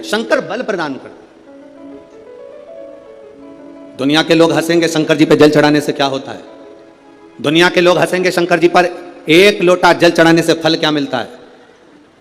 शंकर बल प्रदान करते। दुनिया के लोग हंसेंगे शंकर जी पे जल चढ़ाने से क्या होता है? दुनिया के लोग हंसेंगे शंकर जी पर एक लोटा जल चढ़ाने से फल क्या मिलता है?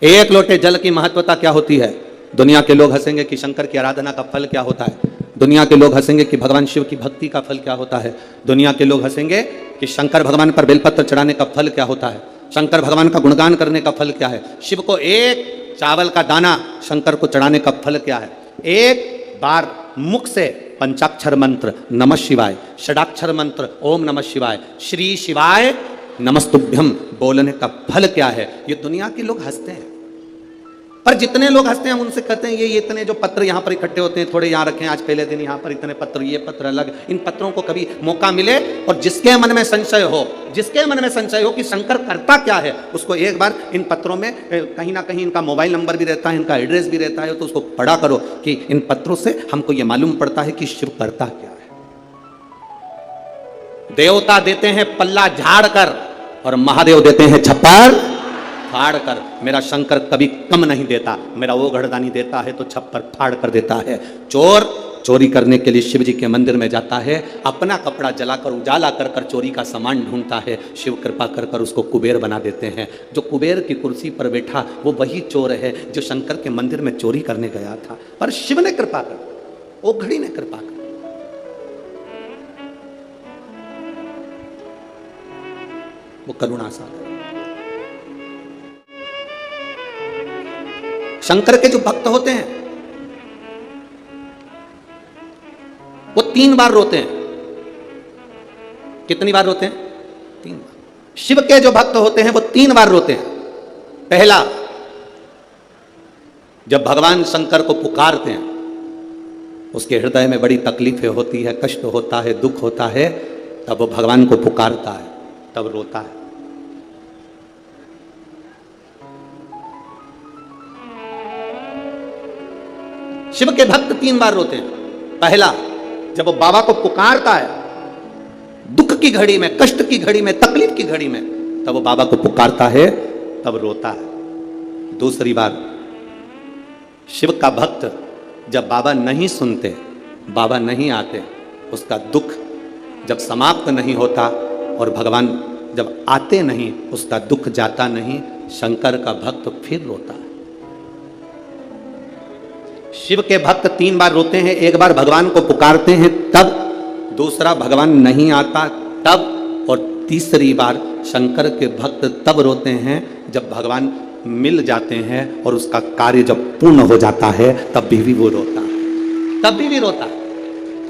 एक लोटे जल की महत्वता क्या होती है? दुनिया के लोग हंसेंगे कि शंकर की आराधना का फल क्या होता है। दुनिया के लोग हंसेंगे कि भगवान शिव की भक्ति का फल क्या होता है। दुनिया के लोग हंसेंगे कि शंकर भगवान पर बेलपत्र चढ़ाने का फल क्या होता है। शंकर भगवान का गुणगान करने का फल क्या है। शिव को एक चावल का दाना शंकर को चढ़ाने का फल क्या है। एक बार मुख से पंचाक्षर मंत्र नमः शिवाय, षडाक्षर मंत्र ओम नमः शिवाय, श्री शिवाय नमस्तुभ्यम बोलने का फल क्या है। ये दुनिया के लोग हंसते हैं। पर जितने लोग हंसते हैं हम उनसे कहते हैं ये इतने जो पत्र यहाँ पर इकट्ठे होते हैं, थोड़े यहाँ रखें, आज पहले दिन यहाँ पर इतने पत्र, ये पत्र अलग, इन पत्रों को कभी मौका मिले और जिसके मन में संशय हो, जिसके मन में संशय हो कि शंकर करता क्या है, उसको एक बार इन पत्रों में कहीं ना कहीं इनका मोबाइल नंबर भी रहता है, इनका एड्रेस भी रहता है, तो उसको पढ़ा करो कि इन पत्रों से हमको ये मालूम पड़ता है कि शिव करता क्या है। देवता देते हैं पल्ला झाड़ कर और महादेव देते हैं छप्पर फाड़ कर। मेरा शंकर कभी कम नहीं देता, मेरा वो घड़दानी देता है तो छप्पर फाड़ कर देता है। चोर चोरी करने के लिए शिव जी के मंदिर में जाता है, अपना कपड़ा जलाकर उजाला कर कर चोरी का सामान ढूंढता है। शिव कृपा कर कर उसको कुबेर बना देते हैं। जो कुबेर की कुर्सी पर बैठा वो वही चोर है जो शंकर के मंदिर में चोरी करने गया था। पर शिव ने कृपा कर, वो घड़ी ने कृपा कर। वो करुणा सागर। शंकर के जो भक्त होते हैं वो 3 बार रोते हैं। कितनी बार रोते हैं? 3 बार। शिव के जो भक्त होते हैं वो 3 बार रोते हैं। पहला, जब भगवान शंकर को पुकारते हैं, उसके हृदय में बड़ी तकलीफें होती है, कष्ट होता है, दुख होता है, तब वो भगवान को पुकारता है, तब रोता है। शिव के भक्त 3 बार रोते हैं। पहला, जब वो बाबा को पुकारता है दुख की घड़ी में, कष्ट की घड़ी में, तकलीफ की घड़ी में, तब वो बाबा को पुकारता है, तब रोता है। दूसरी बार, शिव का भक्त जब बाबा नहीं सुनते, बाबा नहीं आते, उसका दुख जब समाप्त नहीं होता और भगवान जब आते नहीं, उसका दुख जाता नहीं, शंकर का भक्त फिर रोता है। शिव के भक्त 3 बार रोते हैं। एक बार भगवान को पुकारते हैं तब, दूसरा भगवान नहीं आता तब, और तीसरी बार शंकर के भक्त तब रोते हैं जब भगवान मिल जाते हैं और उसका कार्य जब पूर्ण हो जाता है, तब भी वो रोता है, तब भी रोता है।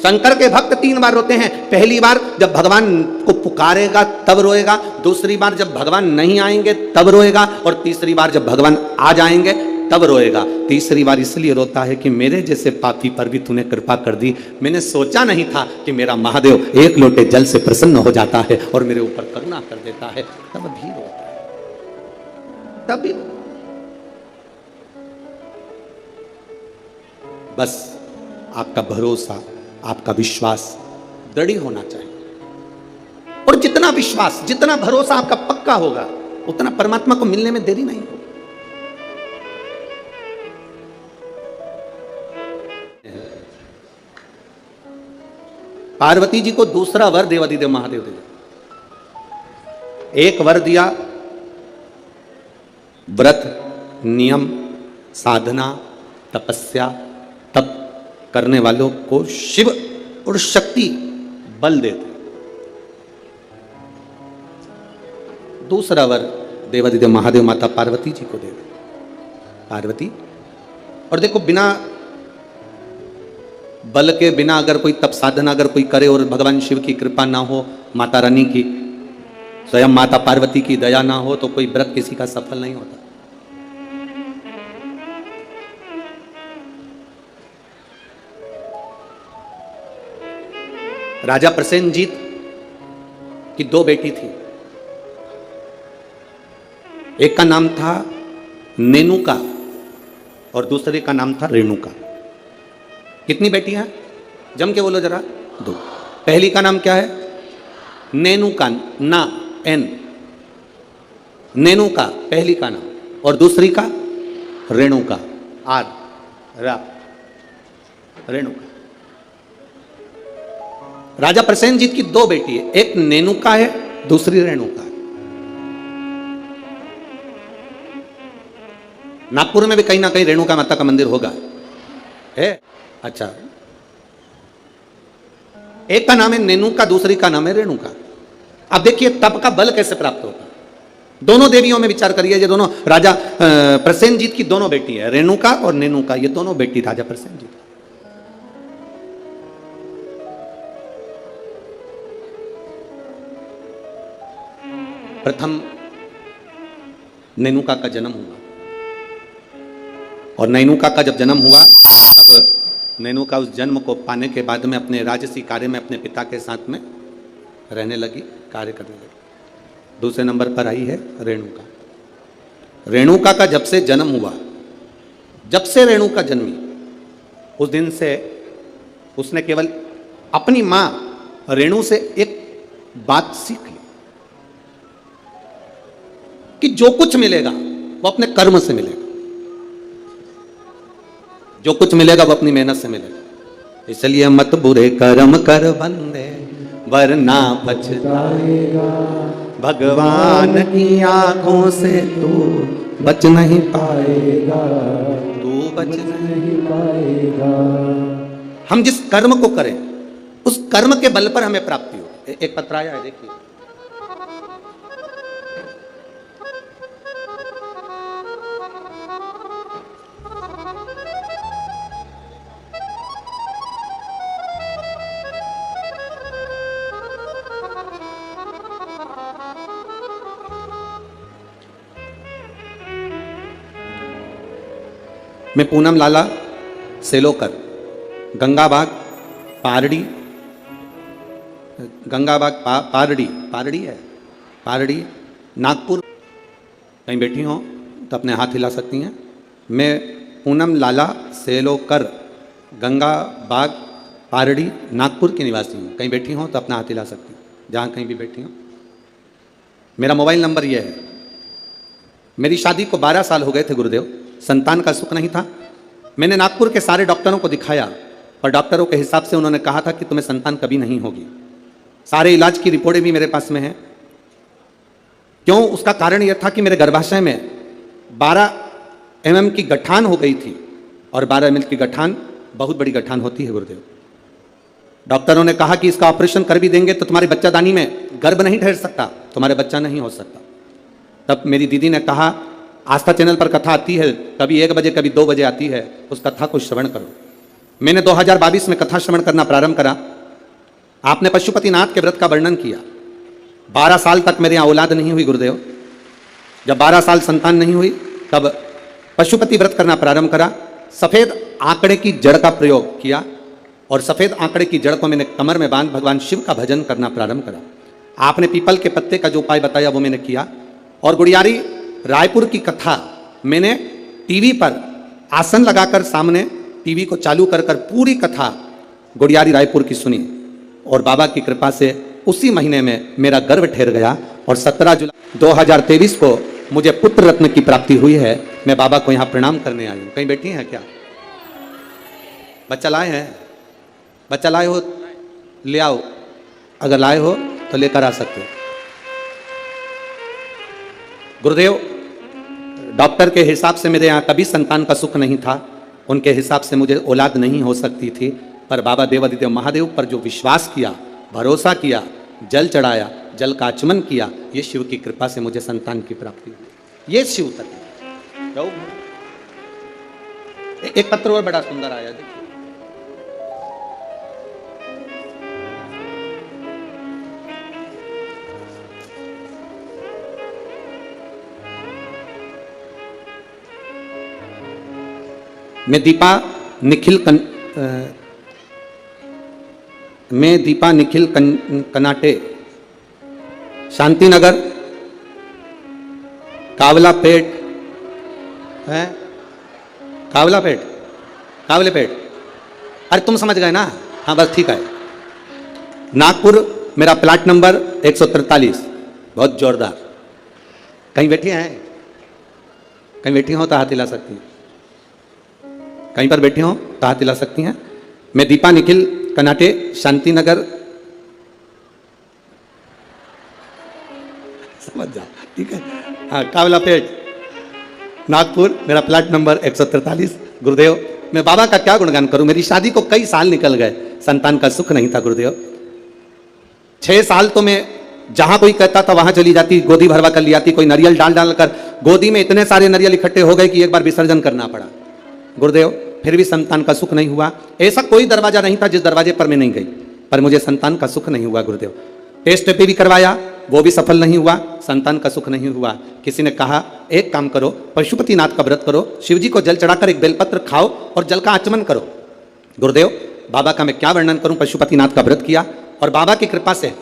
शंकर के भक्त 3 बार रोते हैं। पहली बार जब भगवान को पुकारेगा तब रोएगा, दूसरी बार जब भगवान नहीं आएंगे तब रोएगा, और तीसरी बार जब भगवान आ जाएंगे तब रोएगा। तीसरी बार इसलिए रोता है कि मेरे जैसे पापी पर भी तूने कृपा कर दी। मैंने सोचा नहीं था कि मेरा महादेव एक लोटे जल से प्रसन्न हो जाता है और मेरे ऊपर करुणा कर देता है, तब भी रोता है, तब भी। बस आपका भरोसा, आपका विश्वास दृढ़ होना चाहिए, और जितना विश्वास, जितना भरोसा आपका पक्का होगा, उतना परमात्मा को मिलने में देरी नहीं होगी। पार्वती जी को दूसरा वर देवादिदेव महादेव दिया। एक वर दिया व्रत, नियम, साधना, तपस्या, तप करने वालों को शिव और शक्ति बल देते। दूसरा वर देवादिदेव महादेव माता पार्वती जी को देते। पार्वती, और देखो, बिना बल के, बिना अगर कोई तप साधना अगर कोई करे और भगवान शिव की कृपा ना हो, माता रानी की, स्वयं माता पार्वती की दया ना हो, तो कोई व्रत किसी का सफल नहीं होता। राजा प्रसेनजीत की 2 बेटी थी। एक का नाम था नेनुका और दूसरे का नाम था रेणुका। कितनी बेटियां? जम के बोलो जरा। 2। पहली का नाम क्या है? नेनुका, ना, एन, नेनुका पहली का नाम, और दूसरी का रेणुका, आर। रेणुका। राजा प्रसेनजीत की दो बेटी है, एक नेनुका है, दूसरी रेणुका है। नागपुर में भी कहीं ना कहीं रेणुका माता का मंदिर होगा, है। अच्छा, एक का नाम है नेनुका, दूसरी का नाम है रेणुका। अब देखिए तप का बल कैसे प्राप्त होता है। दोनों देवियों में विचार करिए, ये दोनों राजा प्रसेनजीत की दोनों बेटी है, रेणुका और नेनुका, ये दोनों बेटी राजा प्रसेनजीत। प्रथम नेनुका का जन्म हुआ, और नेनुका का जब जन्म हुआ तब नेनुका उस जन्म को पाने के बाद में अपने राजसी कार्य में अपने पिता के साथ में रहने लगी, कार्य करने लगी। दूसरे नंबर पर आई है रेणुका। रेणुका का जब से जन्म हुआ, जब से रेणुका जन्मी, उस दिन से उसने केवल अपनी मां रेणु से एक बात सीख ली कि जो कुछ मिलेगा वो अपने कर्म से मिलेगा, जो कुछ मिलेगा वो अपनी मेहनत से मिलेगा। इसलिए मत बुरे कर्म कर बंदे वरना पछताएगा, भगवान की आंखों से तू बच नहीं पाएगा, तू बच नहीं पाएगा। हम जिस कर्म को करें उस कर्म के बल पर हमें प्राप्ति हो। एक पत्र आया है, देखिए। मैं पूनम लाला सेलोकर, गंगाबाग पारड़ी, गंगाबाग पारड़ी है, पारड़ी नागपुर। कहीं बैठी हो तो अपने हाथ हिला सकती हैं। मैं पूनम लाला सेलोकर, गंगाबाग पारड़ी नागपुर की निवासी हूँ। कहीं बैठी हो तो अपना हाथ हिला सकती हैं, जहाँ कहीं भी बैठी हो। मेरा मोबाइल नंबर यह है। मेरी शादी को 12 साल हो गए थे गुरुदेव, संतान का सुख नहीं था। मैंने नागपुर के सारे डॉक्टरों को दिखाया, पर डॉक्टरों के हिसाब से उन्होंने कहा था कि तुम्हें संतान कभी नहीं होगी। सारे इलाज की रिपोर्टें भी मेरे पास में हैं। क्यों? उसका कारण यह था कि मेरे गर्भाशय में 12 mm की गठान हो गई थी, और 12 mm की गठान बहुत बड़ी गठान होती है गुरुदेव। डॉक्टरों ने कहा कि इसका ऑपरेशन कर भी देंगे तो तुम्हारे बच्चादानी में गर्भ नहीं ठहर सकता, तुम्हारे बच्चा नहीं हो सकता। तब मेरी दीदी ने कहा, आस्था चैनल पर कथा आती है, कभी 1 बजे कभी 2 बजे आती है, उस कथा को श्रवण करो। मैंने 2022 में कथा श्रवण करना प्रारंभ करा। आपने पशुपतिनाथ के व्रत का वर्णन किया। 12 साल तक मेरे यहाँ औलाद नहीं हुई गुरुदेव। जब 12 साल संतान नहीं हुई तब पशुपति व्रत करना प्रारंभ करा। सफेद आंकड़े की जड़ का प्रयोग किया, और सफेद आंकड़े की जड़ को मैंने कमर में बांध भगवान शिव का भजन करना प्रारंभ करा। आपने पीपल के पत्ते का जो उपाय बताया वो मैंने किया, और गुड़ियारी रायपुर की कथा मैंने टीवी पर आसन लगाकर सामने टीवी को चालू कर पूरी कथा गुड़ियारी रायपुर की सुनी, और बाबा की कृपा से उसी महीने में मेरा गर्भ ठहर गया, और 17 जुलाई 2023 को मुझे पुत्र रत्न की प्राप्ति हुई है। मैं बाबा को यहाँ प्रणाम करने आई हूँ। कहीं बैठी हैं क्या? बच्चा लाए हैं? बच्चा लाए हो ले आओ, अगर लाए हो तो लेकर आ सकते हो। गुरुदेव, डॉक्टर के हिसाब से मेरे यहाँ कभी संतान का सुख नहीं था, उनके हिसाब से मुझे औलाद नहीं हो सकती थी, पर बाबा देवादिदेव महादेव पर जो विश्वास किया, भरोसा किया, जल चढ़ाया, जल का आचमन किया, ये शिव की कृपा से मुझे संतान की प्राप्ति हुई। ये शिव तक। एक पत्र और बड़ा सुंदर आया, देखिए। मैं दीपा निखिल कनाटे, शांतिनगर, कावलापेट है, कावलेपेट। अरे तुम समझ गए ना? हाँ बस ठीक है। नागपुर मेरा प्लाट नंबर 143। बहुत जोरदार। कहीं बैठी हैं? कहीं बैठी हो तो हाथ हिला सकती हैं। कहीं पर बैठी हो तो हाथ हिला सकती हैं। मैं दीपा निखिल, कनाटे, शांति नगर, समझ जाओ, ठीक है। हाँ, कावलापेट, नागपुर, मेरा प्लाट नंबर 143। गुरुदेव, मैं बाबा का क्या गुणगान करूं, मेरी शादी को कई साल निकल गए, संतान का सुख नहीं था गुरुदेव। 6 साल तो मैं जहां कोई कहता था वहां चली जाती, गोदी भरवा कर लियाती, कोई नारियल डाल डाल कर गोदी में इतने सारे नारियल इकट्ठे हो गए कि एक बार विसर्जन करना पड़ा गुरुदेव, फिर भी संतान का सुख नहीं हुआ। ऐसा कोई दरवाजा नहीं था जिस दरवाजे पर मैं नहीं गई, पर मुझे संतान का सुख नहीं हुआ गुरुदेव। टेस्ट पे भी करवाया, वो भी सफल नहीं हुआ, संतान का सुख नहीं हुआ। किसी ने कहा एक काम करो, पशुपतिनाथ का व्रत करो, शिव जी को जल चढ़ाकर एक बेलपत्र खाओ और जल का आचमन करो। गुरुदेव, बाबा का मैं क्या वर्णन करूं, पशुपतिनाथ का व्रत किया और बाबा की कृपा से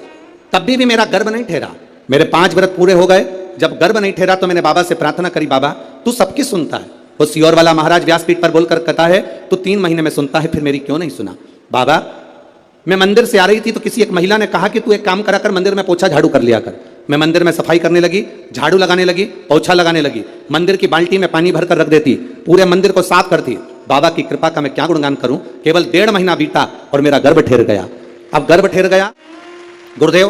तब भी मेरा गर्भ नहीं ठहरा। मेरे 5 व्रत पूरे हो गए, जब गर्भ नहीं ठहरा तो मैंने बाबा से प्रार्थना करी, बाबा तू सबकी सुनता है। वो सियोर वाला महाराज व्यासपीठ पर बोलकर कहता है तू 3 महीने में सुनता है, फिर मेरी क्यों नहीं सुना। बाबा, मैं मंदिर से आ रही थी तो किसी एक महिला ने कहा कि तू एक काम करा कर, मंदिर में पोछा झाड़ू कर लिया कर। मैं मंदिर में सफाई करने लगी, झाड़ू लगाने लगी, पोछा लगाने लगी, मंदिर की बाल्टी में पानी भरकर रख देती, पूरे मंदिर को साफ करती। बाबा की कृपा का मैं क्या गुणगान करूं, केवल 1.5 महीना बीता और मेरा गर्भ ठहर गया। अब गर्भ ठहर गया गुरुदेव,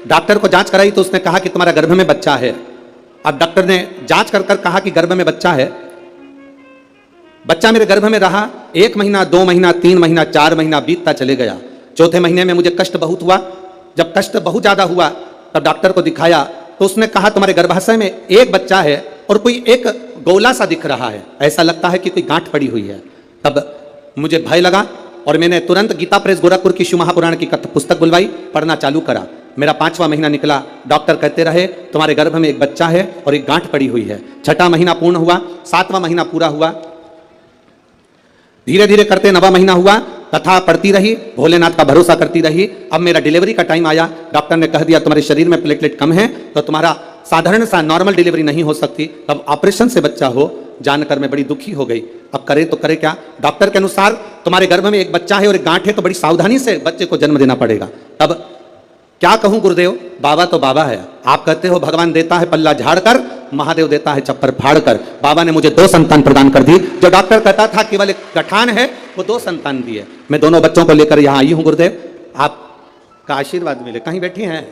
डॉक्टर को जांच कराई तो उसने कहा कि तुम्हारा गर्भ में बच्चा है। अब डॉक्टर ने जांच कर कर कहा कि गर्भ में बच्चा है। बच्चा मेरे गर्भ में रहा 1 महीना, 2 महीना, 3 महीना, 4 महीना बीतता चले गया। 4थे महीने में मुझे कष्ट बहुत हुआ। जब कष्ट बहुत ज्यादा हुआ तब डॉक्टर को दिखाया तो उसने कहा तुम्हारे गर्भाशय में एक बच्चा है और कोई एक गोला सा दिख रहा है, ऐसा लगता है कि कोई गांठ पड़ी हुई है। तब मुझे भय लगा और मैंने तुरंत गीता प्रेस गोरखपुर की शिव महापुराण की पुस्तक बुलवाई, पढ़ना चालू करा। मेरा 5वां महीना निकला, डॉक्टर कहते रहे तुम्हारे गर्भ में एक बच्चा है और एक गांठ पड़ी हुई है। 6ठा महीना पूर्ण हुआ, 7वां महीना पूरा हुआ, धीरे धीरे करते 9वां महीना हुआ, कथा पढ़ती रही, भोलेनाथ का भरोसा करती रही। अब मेरा डिलीवरी का टाइम आया, डॉक्टर ने कह दिया तुम्हारे शरीर में प्लेटलेट कम है तो तुम्हारा साधारण सा नॉर्मल डिलीवरी नहीं हो सकती, अब ऑपरेशन से बच्चा हो। जानकर मैं बड़ी दुखी हो गई, अब करे तो करे क्या। डॉक्टर के अनुसार तुम्हारे गर्भ में एक बच्चा है और एक गांठ है तो बड़ी सावधानी से बच्चे को जन्म देना पड़ेगा। तब क्या कहूं गुरुदेव, बाबा तो बाबा है। आप कहते हो भगवान देता है पल्ला झाड़कर, महादेव देता है चप्पर फाड़कर। बाबा ने मुझे 2 संतान प्रदान कर दी। जो डॉक्टर कहता था केवल एक गठान है, वो 2 संतान दिए। मैं दोनों बच्चों को लेकर यहां आई हूं गुरुदेव, आपका आशीर्वाद मिले। कहीं बैठी हैं,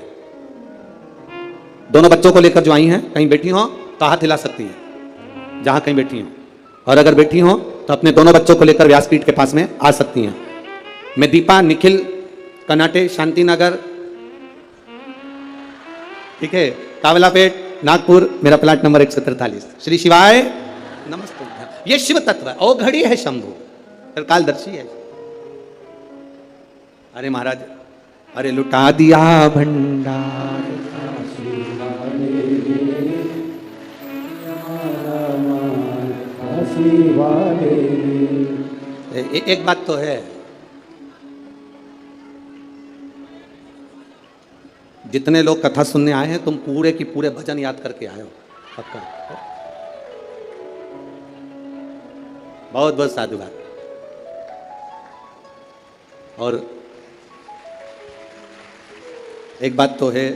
दोनों बच्चों को लेकर जो आई हैं, कहीं बैठी हो तो हाथ हिला सकती है जहां कहीं बैठी हो, और अगर बैठी हो तो अपने दोनों बच्चों को लेकर व्यासपीठ के पास में आ सकती हैं। मैं दीपा निखिल, कनाटे, शांति नगर, ठीक है, कावलापेट, नागपुर, मेरा प्लाट नंबर 143। श्री शिवाय नमस्ते। ये शिव तत्व ओ घड़ी है शंभु, फिर कालदर्शी है। अरे महाराज, अरे लुटा दिया भंडार, एक बात तो है, जितने लोग कथा सुनने आए हैं तुम पूरे की पूरे भजन याद करके आए हो, पक्का। बहुत बहुत साधुवाद। और एक बात तो है,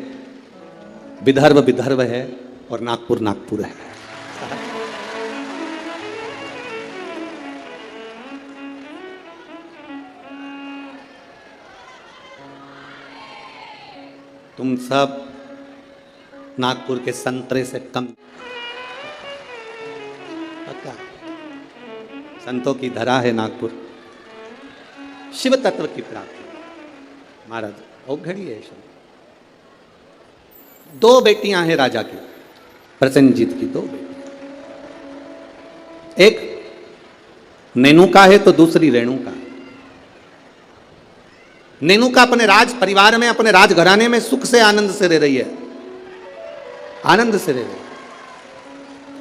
विदर्भ विदर्भ है और नागपुर नागपुर है। तुम सब नागपुर के संतरे से कम, पक्का। संतों की धरा है नागपुर, शिव तत्व की प्राप्ति। महाराज ओ घड़ी है। 2 बेटियां हैं राजा की, प्रसेनजीत की 2 बेटियां, एक नेनुका है तो दूसरी रेणुका। नेनुका अपने राज परिवार में, अपने राजघराने में सुख से आनंद से रह रही है, आनंद से रह रही है।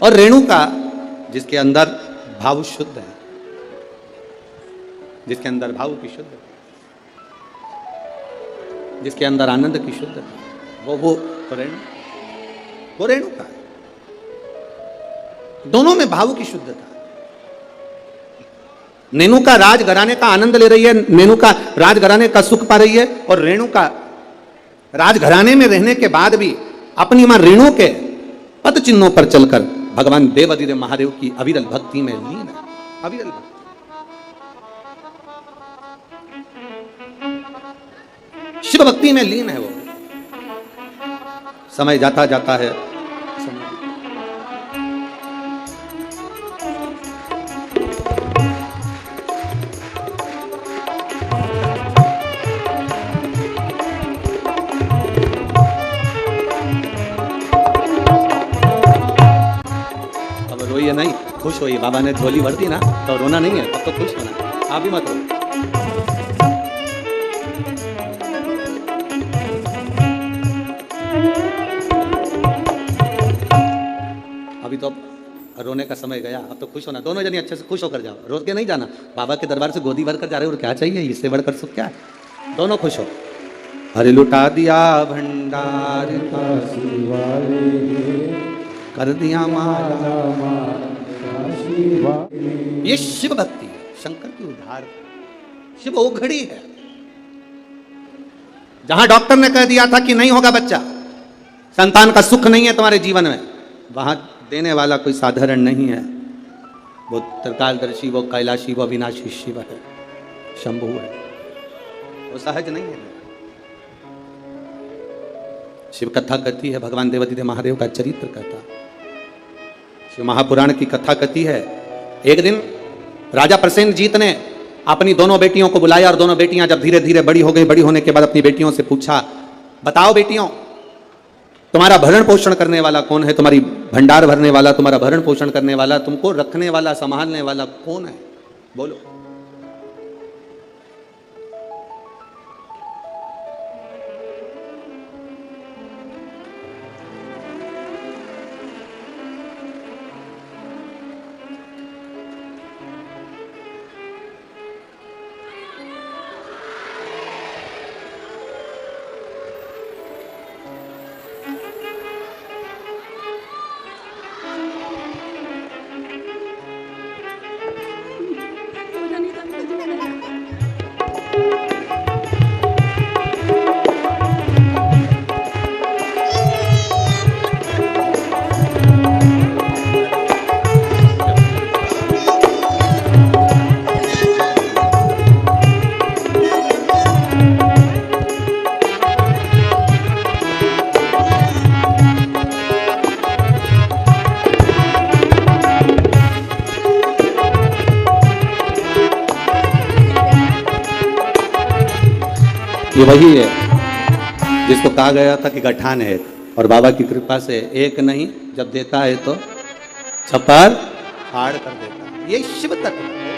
और रेणुका जिसके अंदर भाव शुद्ध है, जिसके अंदर भाव की शुद्ध है, जिसके अंदर आनंद की शुद्ध है, वो रेणुका है। दोनों में भाव की शुद्धता। नेनुका राजघराने का आनंद ले रही है, नेनुका राजघराने का सुख पा रही है, और रेणुका राजघराने में रहने के बाद भी अपनी मां रेणु के पद चिन्हों पर चलकर भगवान देवाधिदेव महादेव की अविरल भक्ति में लीन है। अविरल भक्ति। शिव भक्ति में लीन है वो। समय जाता जाता है, अब रोइए नहीं, खुश होइए। बाबा ने झोली भर दी ना तो रोना नहीं है, अब तो खुश होना। आप भी मत रो। अभी तो रोने का समय गया, अब तो खुश होना। दोनों जने अच्छे से खुश होकर जाओ, रो के नहीं जाना। बाबा के दरबार से गोदी भर कर जा रहे हो और क्या चाहिए, इससे बढ़कर सुख क्या है। दोनों खुश हो। अरे लुटा दिया भंडार का कर दिया माला, ये शिव भक्ति है, शंकर की उद्धार। शिव ओघड़ी है। जहां डॉक्टर ने कह दिया था कि नहीं होगा बच्चा, संतान का सुख नहीं है तुम्हारे जीवन में, वहां देने वाला कोई साधारण नहीं है। वो त्रिकालदर्शी, वो कैलाशी, वो अविनाशी शिव है, शंभु है, वो सहज नहीं है। शिव कथा कहती है, भगवान देवादिदेव महादेव का चरित्र कहता। शिव महापुराण की कथा कहती है, एक दिन राजा प्रसेनजीत ने अपनी दोनों बेटियों को बुलाया और दोनों बेटियां जब धीरे धीरे बड़ी हो गई, बड़ी होने के बाद अपनी बेटियों से पूछा, बताओ बेटियों, तुम्हारा भरण पोषण करने वाला कौन है, तुम्हारी भंडार भरने वाला, तुम्हारा भरण पोषण करने वाला, तुमको रखने वाला, संभालने वाला कौन है, बोलो। ये वही है जिसको कहा गया था कि गठान है, और बाबा की कृपा से एक नहीं, जब देता है तो छप्पर फाड़ कर देता है। ये शिव तत्व है,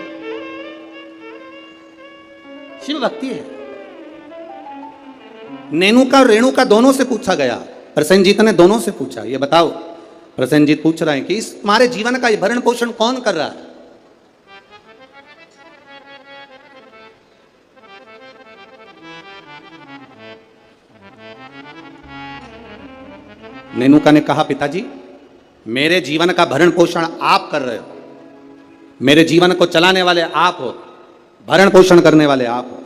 शिव भक्ति है। नेनुका और रेणुका दोनों से पूछा गया, प्रसेनजीत ने दोनों से पूछा, ये बताओ। प्रसेनजीत पूछ रहे हैं कि इस तुम्हारे जीवन का ये भरण पोषण कौन कर रहा है। नेनुका ने कहा, पिताजी मेरे जीवन का भरण पोषण आप कर रहे हो, मेरे जीवन को चलाने वाले आप हो, भरण पोषण करने वाले आप हो।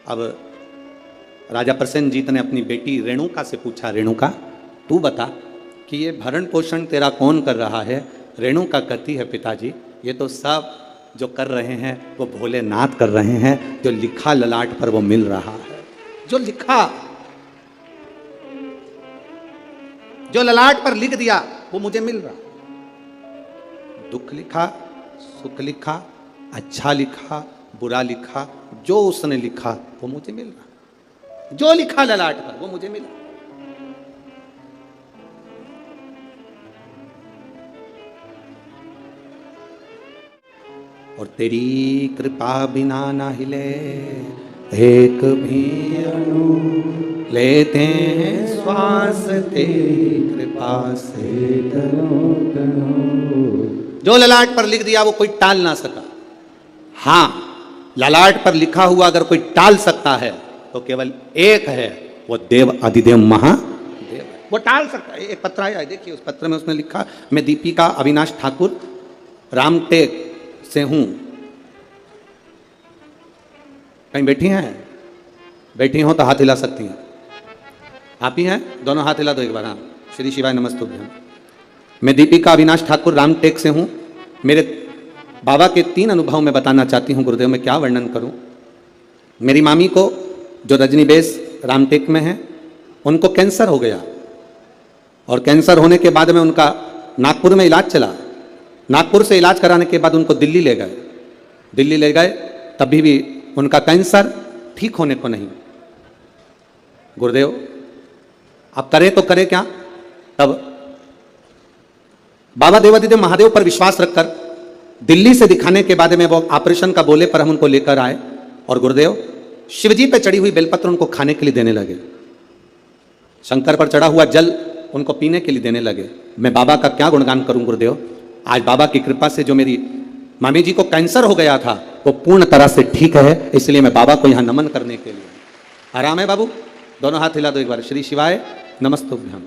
अब राजा प्रसेनजीत ने अपनी बेटी रेणुका से पूछा, रेणुका तू बता कि ये भरण पोषण तेरा कौन कर रहा है। रेणुका कहती है, पिताजी ये तो सब जो कर रहे हैं वो भोलेनाथ कर रहे हैं, जो लिखा ललाट पर वो मिल रहा है, जो लिखा, जो ललाट पर लिख दिया वो मुझे मिल रहा। दुख लिखा, सुख लिखा, अच्छा लिखा, बुरा लिखा, जो उसने लिखा वो मुझे मिल रहा। जो लिखा ललाट पर वो मुझे मिला। और तेरी कृपा बिना ना हिले एक भी अणु, लेते हैं श्वास तेरी कृपा से तनो तनो। जो ललाट पर लिख दिया वो कोई टाल ना सका। हाँ, ललाट पर लिखा हुआ अगर कोई टाल सकता है तो केवल एक है, वो देव अधिदेव महादेव है, वो टाल सकता है। एक पत्र आया है, देखिए उस पत्र में उसने लिखा, मैं दीपिका अविनाश ठाकुर रामटेक से हूं। कहीं बैठी हैं? बैठी हो तो हाथ हिला सकती हैं। आप ही हैं? दोनों हाथ हिला दो एक बार। हाँ, श्री शिवाय नमस्तुभ्यम। मैं दीपिका अविनाश ठाकुर रामटेक से हूँ। मेरे बाबा के 3 अनुभव मैं बताना चाहती हूँ गुरुदेव, में क्या वर्णन करूँ। मेरी मामी को जो रजनीबेस रामटेक में है, उनको कैंसर हो गया और कैंसर होने के बाद में उनका नागपुर में इलाज चला। नागपुर से इलाज कराने के बाद उनको दिल्ली ले गए। दिल्ली ले गए तभी भी उनका कैंसर ठीक होने को नहीं। गुरुदेव अब करें तो करें क्या? तब बाबा देवादिदेव महादेव पर विश्वास रखकर दिल्ली से दिखाने के बाद में वो ऑपरेशन का बोले पर हम उनको लेकर आए और गुरुदेव शिवजी पे चढ़ी हुई बेलपत्र उनको खाने के लिए देने लगे। शंकर पर चढ़ा हुआ जल उनको पीने के लिए देने लगे। मैं बाबा का क्या गुणगान करूं गुरुदेव। आज बाबा की कृपा से जो मेरी मामी जी को कैंसर हो गया था वो पूर्ण तरह से ठीक है, इसलिए मैं बाबा को यहां नमन करने के लिए। आराम है बाबू? दोनों हाथ हिला दो एक बार। श्री शिवाय नमस्तुभ्यम।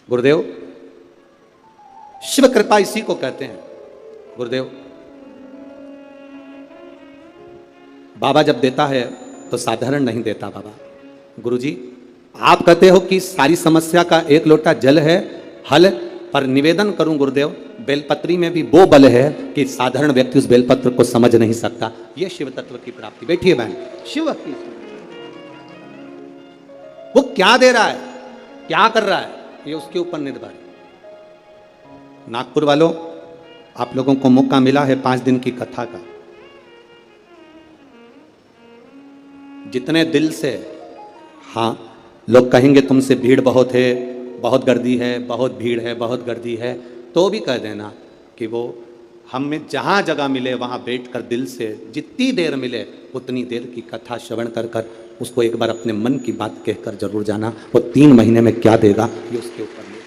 गुरुदेव शिव कृपा इसी को कहते हैं। गुरुदेव बाबा जब देता है तो साधारण नहीं देता बाबा। गुरुजी आप कहते हो कि सारी समस्या का एक लोटा जल है हल, पर निवेदन करूं गुरुदेव बेलपत्री में भी वो बल है कि साधारण व्यक्ति उस बेलपत्र को समझ नहीं सकता। ये शिव तत्व की प्राप्ति। बैठिए बहन। शिव की वो क्या दे रहा है, क्या कर रहा है, ये उसके ऊपर निर्भर है। नागपुर वालों, आप लोगों को मौका मिला है 5 दिन की कथा का। जितने दिल से, हाँ लोग कहेंगे तुमसे भीड़ बहुत है, बहुत गर्दी है, बहुत भीड़ है, बहुत गर्दी है, तो भी कह देना कि वो हमें जहाँ जगह मिले वहाँ बैठकर दिल से जितनी देर मिले उतनी देर की कथा श्रवण कर कर उसको एक बार अपने मन की बात कहकर जरूर जाना। वो 3 महीने में क्या देगा ये उसके ऊपर नहीं,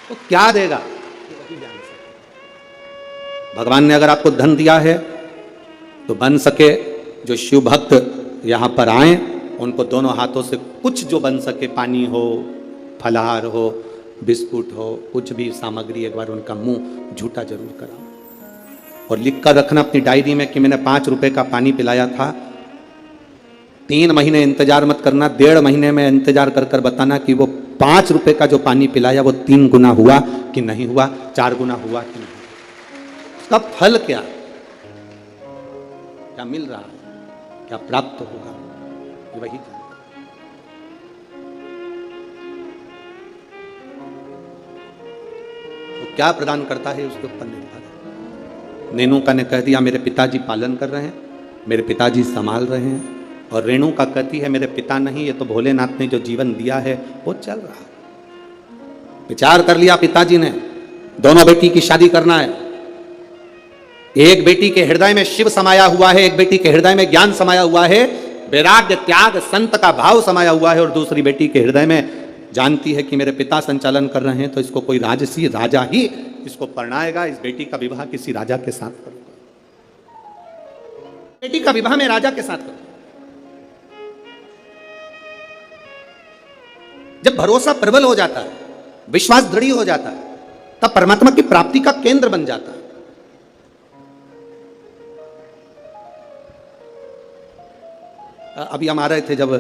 वो क्या देगा वही जान सकते। भगवान ने अगर आपको धन दिया है तो बन सके जो शिव भक्त यहाँ पर आए उनको दोनों हाथों से कुछ जो बन सके, पानी हो, फलाहार हो, बिस्कुट हो, कुछ भी सामग्री एक बार उनका मुंह झूठा जरूर कराओ और लिख कर रखना अपनी डायरी में कि मैंने 5 रुपए का पानी पिलाया था। 3 महीने इंतजार मत करना, 1.5 महीने में इंतजार कर कर बताना कि वो 5 रुपए का जो पानी पिलाया वो 3 गुना हुआ कि नहीं हुआ, 4 गुना हुआ कि नहीं, उसका फल क्या, क्या मिल रहा है, क्या प्राप्त होगा, वही तो क्या प्रदान करता है उसके ऊपर निर्भर है। नेनुका ने कह दिया मेरे पिताजी पालन कर रहे हैं, मेरे पिताजी संभाल रहे हैं, और रेणुका कहती है मेरे पिता नहीं, ये तो भोलेनाथ ने जो जीवन दिया है वो चल रहा है। विचार कर लिया पिताजी ने, दोनों बेटी की शादी करना है। एक बेटी के हृदय में शिव समाया हुआ है, एक बेटी के हृदय में ज्ञान समाया हुआ है, वैराग्य त्याग संत का भाव समाया हुआ है, और दूसरी बेटी के हृदय में जानती है कि मेरे पिता संचालन कर रहे हैं तो इसको कोई राजसी राजा ही इसको परणाएगा, इस बेटी का विवाह किसी राजा के साथ करूंगा, बेटी का विवाह में राजा के साथ करूंगा। जब भरोसा प्रबल हो जाता है, विश्वास दृढ़ हो जाता है, तब परमात्मा की प्राप्ति का केंद्र बन जाता है। अभी हम आ रहे थे, जब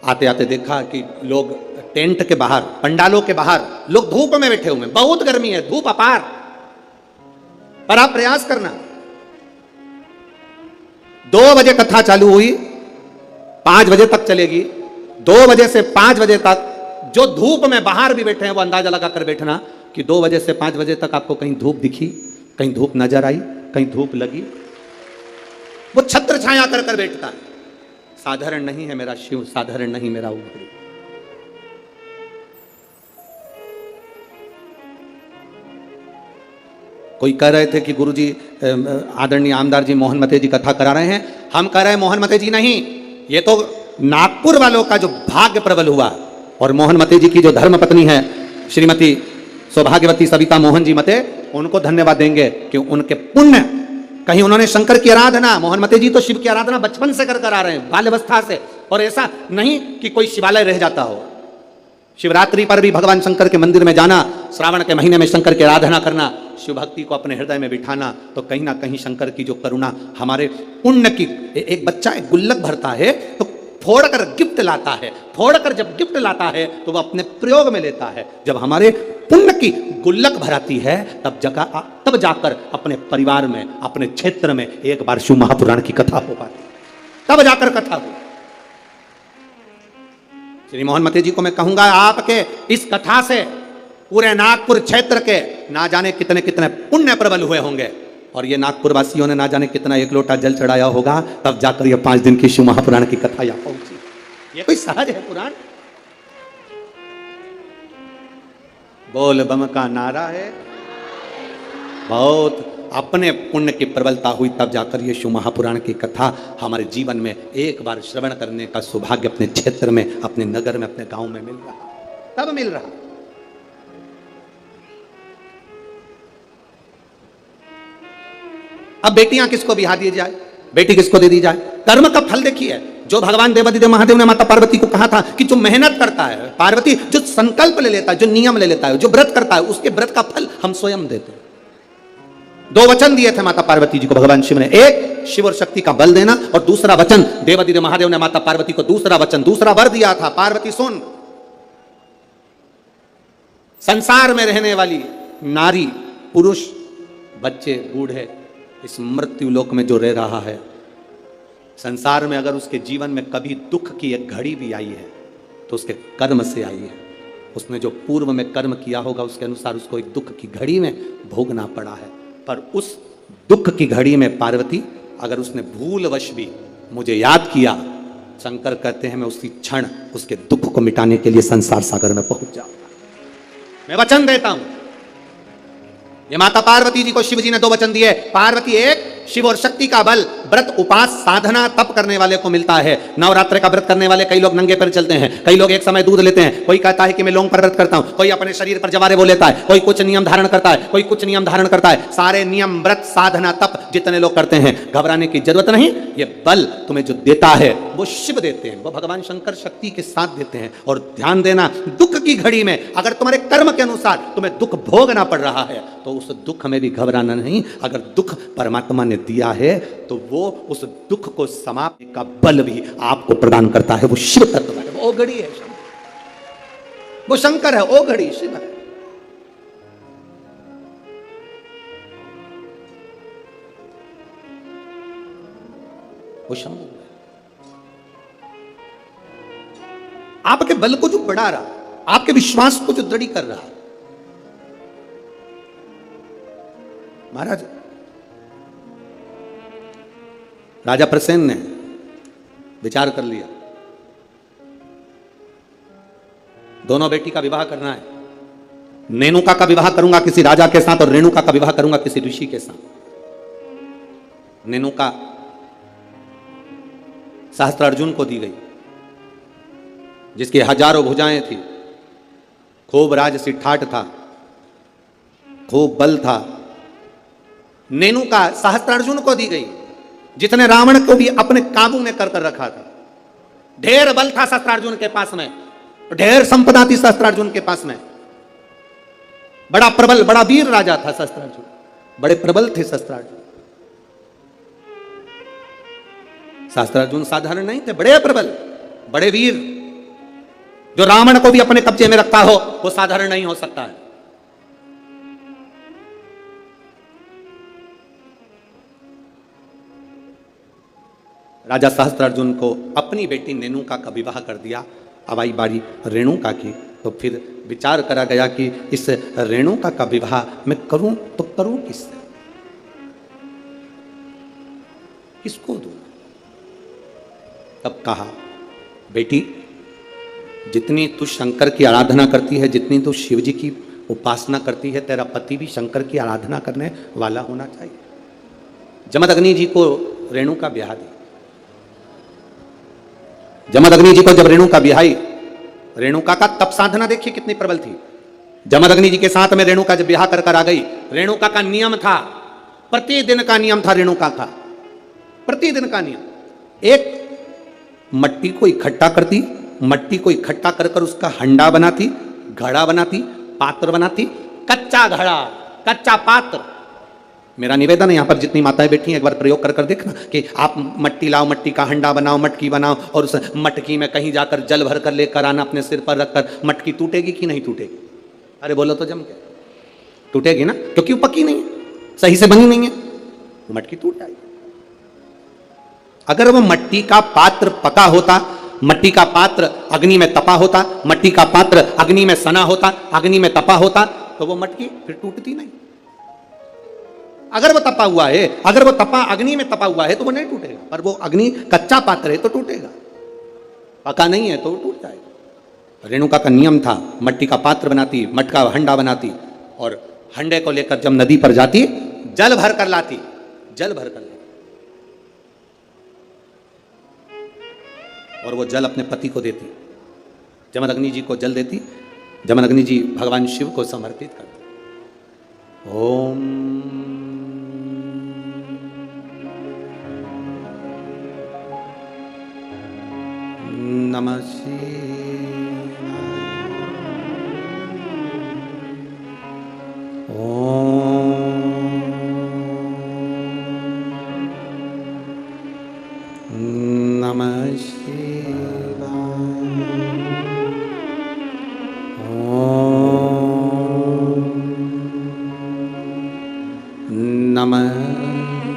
आते आते देखा कि लोग टेंट के बाहर, पंडालों के बाहर लोग धूप में बैठे हुए हैं। बहुत गर्मी है, धूप अपार, पर आप प्रयास करना। 2 बजे कथा चालू हुई, 5 बजे तक चलेगी। 2 बजे से 5 बजे तक जो धूप में बाहर भी बैठे हैं वो अंदाजा लगाकर बैठना कि 2 बजे से 5 बजे तक आपको कहीं धूप दिखी, कहीं धूप नजर आई, कहीं धूप लगी। वो छत्र छाया कर कर बैठता है। साधारण नहीं है मेरा शिव, साधारण नहीं मेरा ऊपरी। कोई कह रहे थे कि गुरुजी आदरणीय आमदार जी मोहन मते जी कथा करा रहे हैं। हम कह रहे हैं मोहन मते जी नहीं, ये तो नागपुर वालों का जो भाग्य प्रबल हुआ, और मोहन मते जी की जो धर्म पत्नी है श्रीमती सौभाग्यवती सविता मोहन जी मते, उनको धन्यवाद देंगे कि उनके पुण्य, कहीं उन्होंने शंकर की आराधना, मोहन मते जी तो शिव की आराधना बचपन से कर आ रहे हैं, बाल्यावस्था से, और ऐसा नहीं कि कोई शिवालय रह जाता हो। शिवरात्रि पर भी भगवान शंकर के मंदिर में जाना, श्रावण के महीने में शंकर की आराधना करना, शिव भक्ति को अपने हृदय में बिठाना, तो कहीं ना कहीं शंकर की जो करुणा हमारे पुण्य की। एक बच्चा एक गुल्लक भरता है तो फोड़कर गिफ्ट लाता है, फोड़कर जब गिफ्ट लाता है तो वह अपने प्रयोग में लेता है। जब हमारे पुण्य की गुल्लक भराती है तब जाकर अपने परिवार में, अपने क्षेत्र में एक बार शिव महापुराण की कथा हो पाती, तब जाकर कथा हो। श्री मोहन मते जी को मैं कहूंगा, आपके इस कथा से पूरे नागपुर क्षेत्र के ना जाने कितने कितने पुण्य प्रबल हुए होंगे, और ये नागपुर वासियों ने ना जाने कितना एक लोटा जल चढ़ाया होगा, तब जाकर ये 5 दिन की शिव महापुराण की कथा यहाँ पहुंची। ये कोई सहज है पुराण? बोल बम का नारा है, बहुत अपने पुण्य की प्रबलता हुई, तब जाकर ये शिव महापुराण की कथा हमारे जीवन में एक बार श्रवण करने का सौभाग्य अपने क्षेत्र में, अपने नगर में, अपने गांव में मिल रहा, तब मिल रहा। अब बेटियां किसको बिहा दी जाए, बेटी किसको दे दी जाए? कर्म का फल देखिए, जो भगवान देवादिदेव महादेव ने माता पार्वती को कहा था कि जो मेहनत करता है, पार्वती जो संकल्प ले लेता है, जो नियम ले लेता है, जो व्रत करता है, उसके व्रत का फल हम स्वयं देते हैं। 2 वचन दिए थे माता पार्वती जी को भगवान शिव ने, एक शिव और शक्ति का बल देना, और दूसरा वचन देवादिदेव महादेव ने माता पार्वती को दूसरा वचन, दूसरा वर दिया था, पार्वती सुन, संसार में रहने वाली नारी, पुरुष, बच्चे, बूढ़े, इस मृत्यु लोक में जो रह रहा है, संसार में अगर उसके जीवन में कभी दुख की एक घड़ी भी आई है तो उसके कर्म से आई है। उसने जो पूर्व में कर्म किया होगा उसके अनुसार उसको एक दुख की घड़ी में भोगना पड़ा है। पर उस दुख की घड़ी में पार्वती, अगर उसने भूलवश भी मुझे याद किया, शंकर कहते हैं मैं उसी क्षण उसके दुख को मिटाने के लिए संसार सागर में पहुंच जाऊंगा। मैं वचन देता हूं। ये माता पार्वती जी को शिव जी ने 2 वचन दिए। पार्वती, एक शिव और शक्ति का बल व्रत उपास साधना तप करने वाले को मिलता है। नवरात्र का व्रत करने वाले कई लोग नंगे पैर चलते हैं, कई लोग एक समय दूध लेते हैं, कोई कहता है कि मैं लौंग पर व्रत करता हूं, कोई अपने शरीर पर जवारे वो लेता है, कोई कुछ नियम धारण करता है, कोई कुछ नियम धारण करता है। सारे नियम व्रत साधना तप जितने लोग करते हैं, घबराने की जरूरत नहीं। ये बल तुम्हें जो देता है वो शिव देते हैं, वो भगवान शंकर शक्ति के साथ देते हैं। और ध्यान देना, दुख की घड़ी में अगर तुम्हारे कर्म के अनुसार तुम्हें दुख भोगना पड़ रहा है तो उस दुख में भी घबराना नहीं। अगर दुख परमात्मा ने दिया है तो वो उस दुख को समाप्ति का बल भी आपको प्रदान करता है। वो शिव तत्व है, वो घड़ी है, वो शंकर है, वो घड़ी शिव है। वो शंभु है। आपके बल को जो बढ़ा रहा, आपके विश्वास को जो दृढ़ कर रहा। महाराज राजा प्रसेन ने विचार कर लिया, दोनों बेटी का विवाह करना है। नेनुका का विवाह करूंगा किसी राजा के साथ और रेणुका का विवाह करूंगा किसी ऋषि के साथ। नेनुका सहस्त्रार्जुन को दी गई, जिसकी हजारों भुजाएं थी, खूब राजसी ठाठ था, खूब बल था। नेनुका सहस्त्रार्जुन को दी गई, जितने रावण को भी अपने काबू में कर रखा था। ढेर बल था सहस्त्रार्जुन के पास में, ढेर संपदा थी सहस्त्रार्जुन के पास में। बड़ा प्रबल, बड़ा वीर राजा था सहस्त्रार्जुन, बड़े प्रबल थे सहस्त्रार्जुन। सहस्त्रार्जुन साधारण नहीं थे, बड़े प्रबल, बड़े वीर। जो रावण को भी अपने कब्जे में रखता हो वो साधारण नहीं हो सकता है। राजा सहस्त्रार्जुन को अपनी बेटी नेनुका का विवाह कर दिया। अब आई बारी रेणुका की, तो फिर विचार करा गया कि इस रेणुका का विवाह मैं करूं तो करूं किससे, किसको दूं? तब कहा, बेटी जितनी तू शंकर की आराधना करती है, जितनी तू शिव जी की उपासना करती है, तेरा पति भी शंकर की आराधना करने वाला होना चाहिए। जमदग्नि जी को रेणुका ब्याह दी। जमदग्नि जी को जब रेणुका ब्याही, रेणुका का तप साधना देखिए कितनी प्रबल थी। जमदग्नि जी के साथ में रेणुका जब ब्याह कर आ गई, रेणुका का नियम था, प्रतिदिन का नियम था रेणुका का, प्रतिदिन का नियम। एक मट्टी को इकट्ठा करती, मट्टी को इकट्ठा कर कर उसका हंडा बनाती, घड़ा बनाती, पात्र बनाती, कच्चा घड़ा, कच्चा पात्र। मेरा निवेदन है, यहां पर जितनी माताएं बैठी हैं, एक बार प्रयोग कर कर देखना कि आप मट्टी लाओ, मट्टी का हंडा बनाओ, मटकी बनाओ, और उस मटकी में कहीं जाकर जल भर कर लेकर आना, अपने सिर पर रखकर। मटकी टूटेगी कि नहीं टूटेगी? अरे बोलो तो जम के, टूटेगी ना, क्योंकि वो पकी नहीं है, सही से बनी नहीं है, मटकी टूट जाएगी। अगर वो मट्टी का पात्र पका होता, मट्टी का पात्र अग्नि में तपा होता, मट्टी का पात्र अग्नि में सना होता, अग्नि में तपा होता, तो वो मटकी फिर टूटती नहीं। अगर वो तपा हुआ है, अगर वो तपा अग्नि में तपा हुआ है तो वो नहीं टूटेगा, पर वो अग्नि कच्चा पात्र है तो टूटेगा, पका नहीं है तो वो टूट जाएगा। रेणुका का नियम था, मट्टी का पात्र बनाती, मटका हंडा बनाती और हंडे को लेकर जब नदी पर जाती जल भर कर लाती, जल भर कर लाती और वो जल अपने पति को देती। जमदग्नि जी को जल देती, जमदग्नि जी भगवान शिव को समर्पित करते। ओम नमः शिवाय। ओम नमः शिवाय। ओम नमः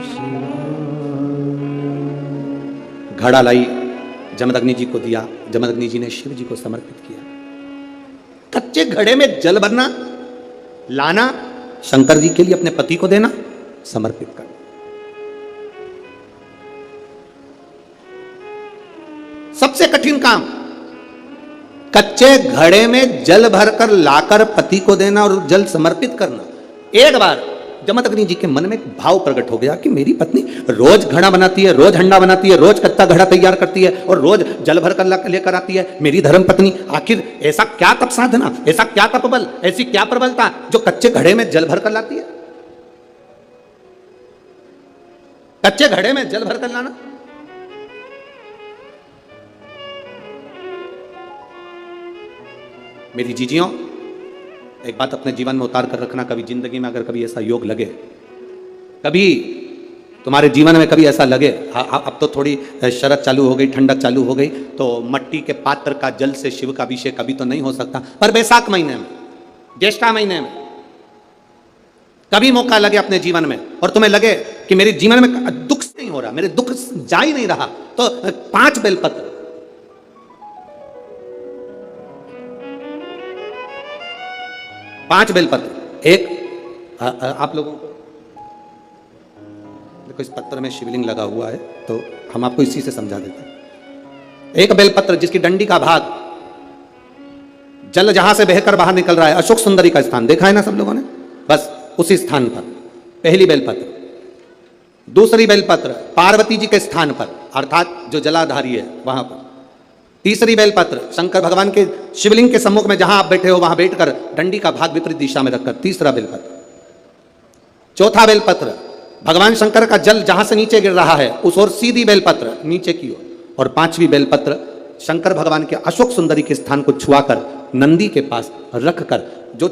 शिवाय। घड़ा लाई, जमदग्नि जी को दिया, जमदग्नि जी ने शिव जी को समर्पित किया। कच्चे घड़े में जल भरना, लाना, शंकर जी के लिए अपने पति को देना, समर्पित करना। सबसे कठिन काम, कच्चे घड़े में जल भरकर लाकर पति को देना और जल समर्पित करना। एक बार जमदग्नि जी के मन में एक भाव प्रकट हो गया कि मेरी पत्नी रोज घड़ा बनाती है, रोज हंडा बनाती है, रोज कच्चा घड़ा तैयार करती है और रोज जल भर कर लेकर आती है। मेरी धर्म पत्नी, आखिर ऐसा क्या तप साधना, ऐसा क्या तपबल, ऐसी क्या प्रबलता जो कच्चे घड़े में जल भर कर लाती है? कच्चे घड़े में जल भर कर लाना। मेरी जीजियों, एक बात अपने जीवन में उतार कर रखना, कभी जिंदगी में अगर कभी ऐसा योग लगे, कभी तुम्हारे जीवन में कभी ऐसा लगे, अब तो थोड़ी शरद चालू हो गई, ठंडक चालू हो गई, तो मट्टी के पात्र का जल से शिव का अभिषेक कभी तो नहीं हो सकता, पर बैसाख महीने में, ज्येष्ठा महीने में कभी मौका लगे अपने जीवन में और तुम्हें लगे कि मेरे जीवन में दुख नहीं हो रहा, मेरे दुख जा ही नहीं रहा, तो 5 बेलपत्र, 5 बेलपत्र। एक आप लोगों को देखो, इस पत्र में शिवलिंग लगा हुआ है तो हम आपको इसी से समझा देते हैं। एक बेलपत्र जिसकी डंडी का भाग जल जहां से बहकर बाहर निकल रहा है, अशोक सुंदरी का स्थान देखा है ना सब लोगों ने, बस उसी स्थान पर पहली बेलपत्र। दूसरी बेलपत्र पार्वती जी के स्थान पर, अर्थात जो जलाधारी है वहां पर। तीसरी बेलपत्र शंकर भगवान के शिवलिंग के सम्मुख में जहां आप बैठे हो वहां बैठकर डंडी का भाग विपरीत दिशा में रखकर, तीसरा बेलपत्र। चौथा बेलपत्र भगवान शंकर का जल जहां से नीचे गिर रहा है उस ओर सीधी बेलपत्र नीचे की ओर। और 5वीं बेलपत्र शंकर भगवान के अशोक सुंदरी के स्थान को छुआकर नंदी के पास रखकर, जो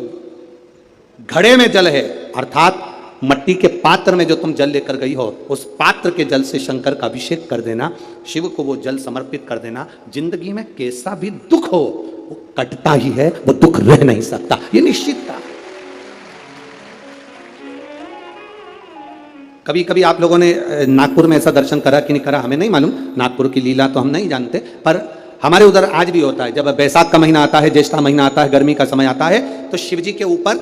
घड़े में जल है अर्थात मट्टी के पात्र में जो तुम जल लेकर गई हो, उस पात्र के जल से शंकर का अभिषेक कर देना, शिव को वो जल समर्पित कर देना। जिंदगी में कैसा भी दुख हो वो कटता ही है, वो दुख रह नहीं सकता, ये निश्चित था। कभी कभी आप लोगों ने नागपुर में ऐसा दर्शन करा कि नहीं करा हमें नहीं मालूम, नागपुर की लीला तो हम नहीं जानते, पर हमारे उधर आज भी होता है। जब बैसाख का महीना आता है, ज्येष्ठा महीना आता है, गर्मी का समय आता है, तो शिव जी के ऊपर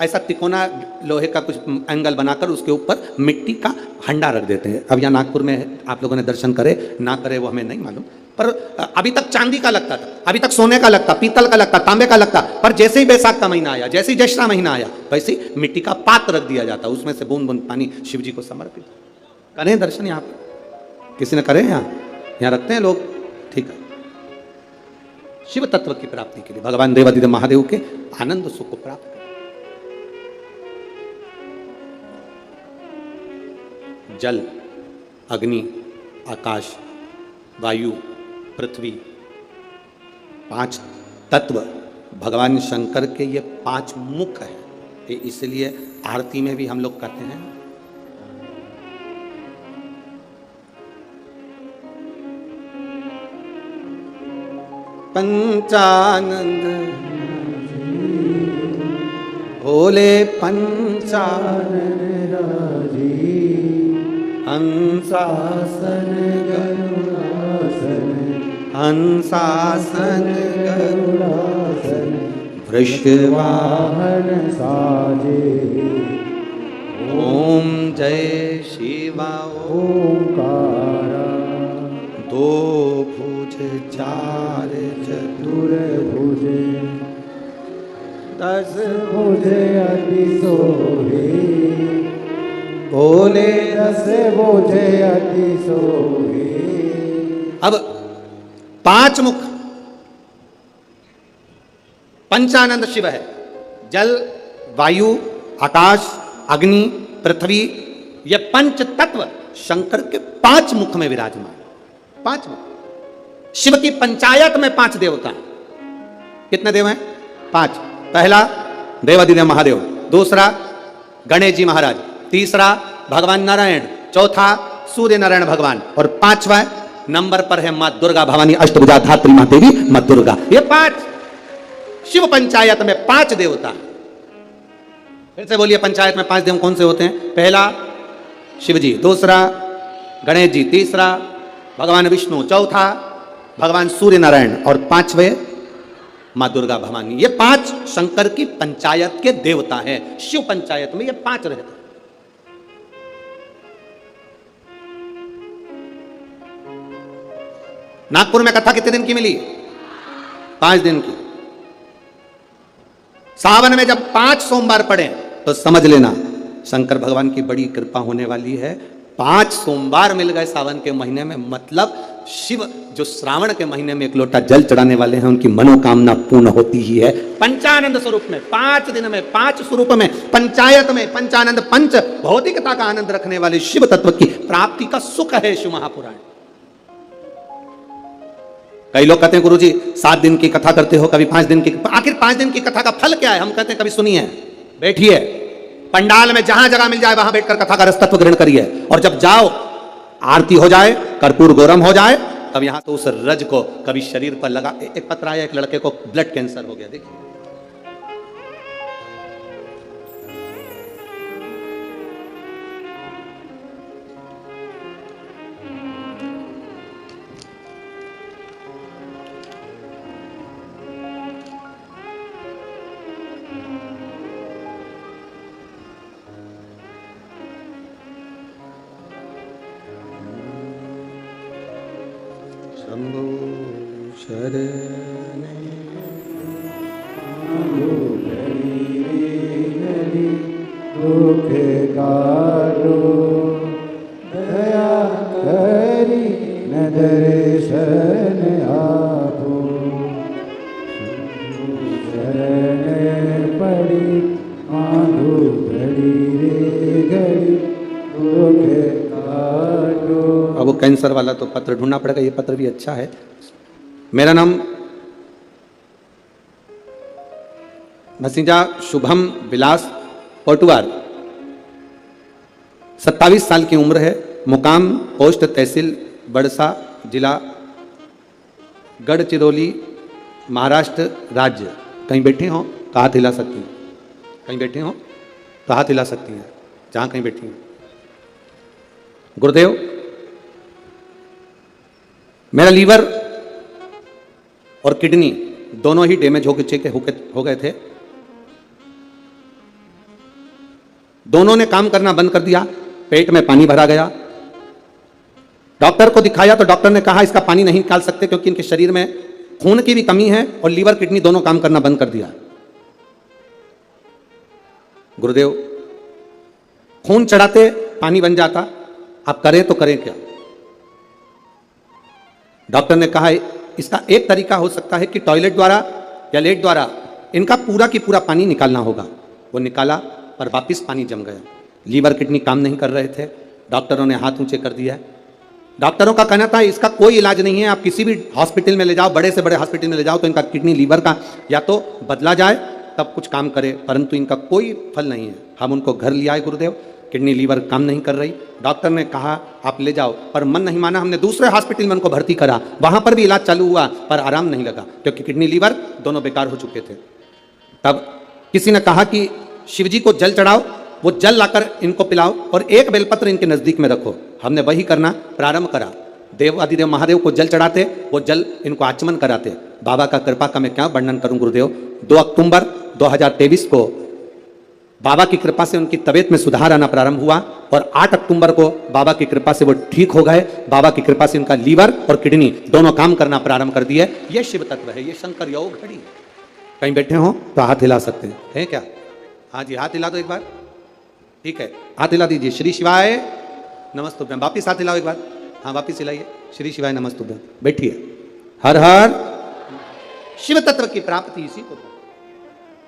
ऐसा तिकोना लोहे का कुछ एंगल बनाकर उसके ऊपर मिट्टी का हंडा रख देते हैं। अब यहाँ नागपुर में आप लोगों ने दर्शन करे ना करे वो हमें नहीं मालूम, पर अभी तक चांदी का लगता था, अभी तक सोने का लगता, पीतल का लगता, तांबे का लगता, पर जैसे ही बैसाख का महीना आया, जैसे ही ज्येष्ठा महीना आया, वैसे ही मिट्टी का पात्र रख दिया जाता, उसमें से बूंद बूंद पानी शिव जी को समर्पित। करें दर्शन यहाँ पर, किसी ने करे यहाँ रखते हैं लोग, ठीक है। शिव तत्व की प्राप्ति के लिए भगवान देवादिदेव महादेव के आनंद सुख को प्राप्त करें। जल, अग्नि, आकाश, वायु, पृथ्वी, 5 तत्व भगवान शंकर के ये 5 मुख है। इसलिए आरती में भी हम लोग कहते हैं पंचानंद भोले पंचानन हंसासन गरुड़ासन हंसासन गरुड़ासन वृषवाहन वाहन साजे। ओम जय शिवा ओंकारा दो भुज चार चतुर भुजे 10 भुजे अति सोहे। बोले 10 भुजे अति सोहे। अब 5 मुख पंचानंद शिव है। जल, वायु, आकाश, अग्नि, पृथ्वी, ये पंच तत्व शंकर के 5 मुख में विराजमान। 5 मुख। शिव की पंचायत में 5 देवता हैं। कितने देव हैं? 5। पहला देवाधिदेव महादेव, दूसरा गणेश जी महाराज, तीसरा भगवान नारायण, चौथा सूर्य नारायण भगवान, और 5वां नंबर पर है मां दुर्गा भवानी अष्टभुजा धात्री मां देवी मां दुर्गा। ये 5 शिव पंचायत में 5 देवता। फिर से बोलिए, पंचायत में 5 देव कौन से होते हैं? पहला शिव जी, दूसरा गणेश जी, तीसरा भगवान विष्णु, चौथा भगवान सूर्य नारायण, और 5वें मां दुर्गा भवानी। ये 5 शंकर की पंचायत के देवता हैं। शिव पंचायत में ये 5 रहते हैं। नागपुर में कथा कितने दिन की मिली? 5 दिन की। सावन में जब 5 सोमवार पड़े तो समझ लेना शंकर भगवान की बड़ी कृपा होने वाली है। 5 सोमवार मिल गए सावन के महीने में, मतलब शिव जो श्रावण के महीने में 1 लोटा जल चढ़ाने वाले हैं उनकी मनोकामना पूर्ण होती ही है। पंचानंद स्वरूप में 5 दिन में 5 स्वरूप में पंचायत में पंचानंद पंच भौतिकता का आनंद रखने वाले शिव तत्व की प्राप्ति का सुख है शिव महापुराण। कई लोग कहते हैं गुरुजी 7 दिन की कथा करते हो, कभी 5 दिन की। आखिर 5 दिन की कथा का फल क्या है? हम कहते हैं कभी सुनिए, बैठिए पंडाल में, जहां जगह मिल जाए वहां बैठकर कथा का रस तत्व ग्रहण करिए, और जब जाओ आरती हो जाए, कर्पूर गौरम हो जाए, तब यहां तो उस रज को कभी शरीर पर लगा। एक पत्र आया, एक लड़के को ब्लड कैंसर हो गया, देखिए शंभो शरणे दुख काटो दया करी न दर्शन आपो। शरण पड़ी मांगो घड़ी रे घड़ी दुख काटो। अब वो कैंसर वाला तो पत्र ढूंढना पड़ेगा, ये पत्र भी अच्छा है। मेरा नाम भसीजा शुभम विलास पोटुआर, 27 साल की उम्र है, मुकाम पोस्ट तहसील बड़सा, जिला गढ़चिरौली, महाराष्ट्र राज्य। कहीं बैठे हो तो हाथ हिला सकती हैं, कहीं बैठे हो तो हाथ हिला सकती हैं, जहां कहीं बैठी हैं। गुरुदेव, मेरा लीवर और किडनी दोनों ही डैमेज हो गए थे। दोनों ने काम करना बंद कर दिया, पेट में पानी भरा गया। डॉक्टर को दिखाया तो डॉक्टर ने कहा इसका पानी नहीं निकाल सकते क्योंकि इनके शरीर में खून की भी कमी है और लीवर किडनी दोनों काम करना बंद कर दिया। गुरुदेव, खून चढ़ाते पानी बन जाता, आप करें तो करें क्या? डॉक्टर ने कहा इसका एक तरीका हो सकता है कि टॉयलेट द्वारा या लेट द्वारा इनका पूरा की पूरा पानी निकालना होगा। वो निकाला पर वापस पानी जम गया। लीवर किडनी काम नहीं कर रहे थे, डॉक्टरों ने हाथ ऊंचे कर दिया। डॉक्टरों का कहना था इसका कोई इलाज नहीं है, आप किसी भी हॉस्पिटल में ले जाओ, बड़े से बड़े हॉस्पिटल में ले जाओ तो इनका किडनी लीवर का या तो बदला जाए तब कुछ काम करे, परंतु इनका कोई फल नहीं है। हम उनको घर ले आए गुरुदेव, किडनी लीवर काम नहीं कर रही। डॉक्टर ने कहा आप ले जाओ, पर मन नहीं माना। हमने दूसरे हॉस्पिटल में उनको भर्ती करा, वहां पर भी इलाज चालू हुआ पर आराम नहीं लगा क्योंकि किडनी लीवर दोनों बेकार हो चुके थे। तब किसी ने कहा कि शिवजी को जल चढ़ाओ, वो जल लाकर इनको पिलाओ और एक बेलपत्र इनके नजदीक में रखो। हमने वही करना प्रारंभ करा। देव आदिदेव महादेव को जल चढ़ाते, वो जल इनको आचमन कराते। बाबा का कृपा का मैं क्या वर्णन करूं गुरुदेव। 2 अक्टूबर 2023 को बाबा की कृपा से उनकी तबीयत में सुधार आना प्रारंभ हुआ और 8 अक्टूबर को बाबा की कृपा से वो ठीक हो गए। बाबा की कृपा से उनका लीवर और किडनी दोनों काम करना प्रारंभ कर दिए। ये शिव तत्व है, ये शंकर योग घड़ी। कहीं बैठे हो तो हाथ हिला सकते हैं, है क्या? हाँ जी, हाथ हिला दो एक बार। ठीक है, हाथ हिला दीजिए। श्री शिवाय नमस्तुभ्यम। वापिस हाथ हिलाओ एक बार। हाँ, वापिस हिलाइए। श्री शिवाय नमस्तुभ्यम। बैठिए। हर हर। शिव तत्व की प्राप्ति इसी को।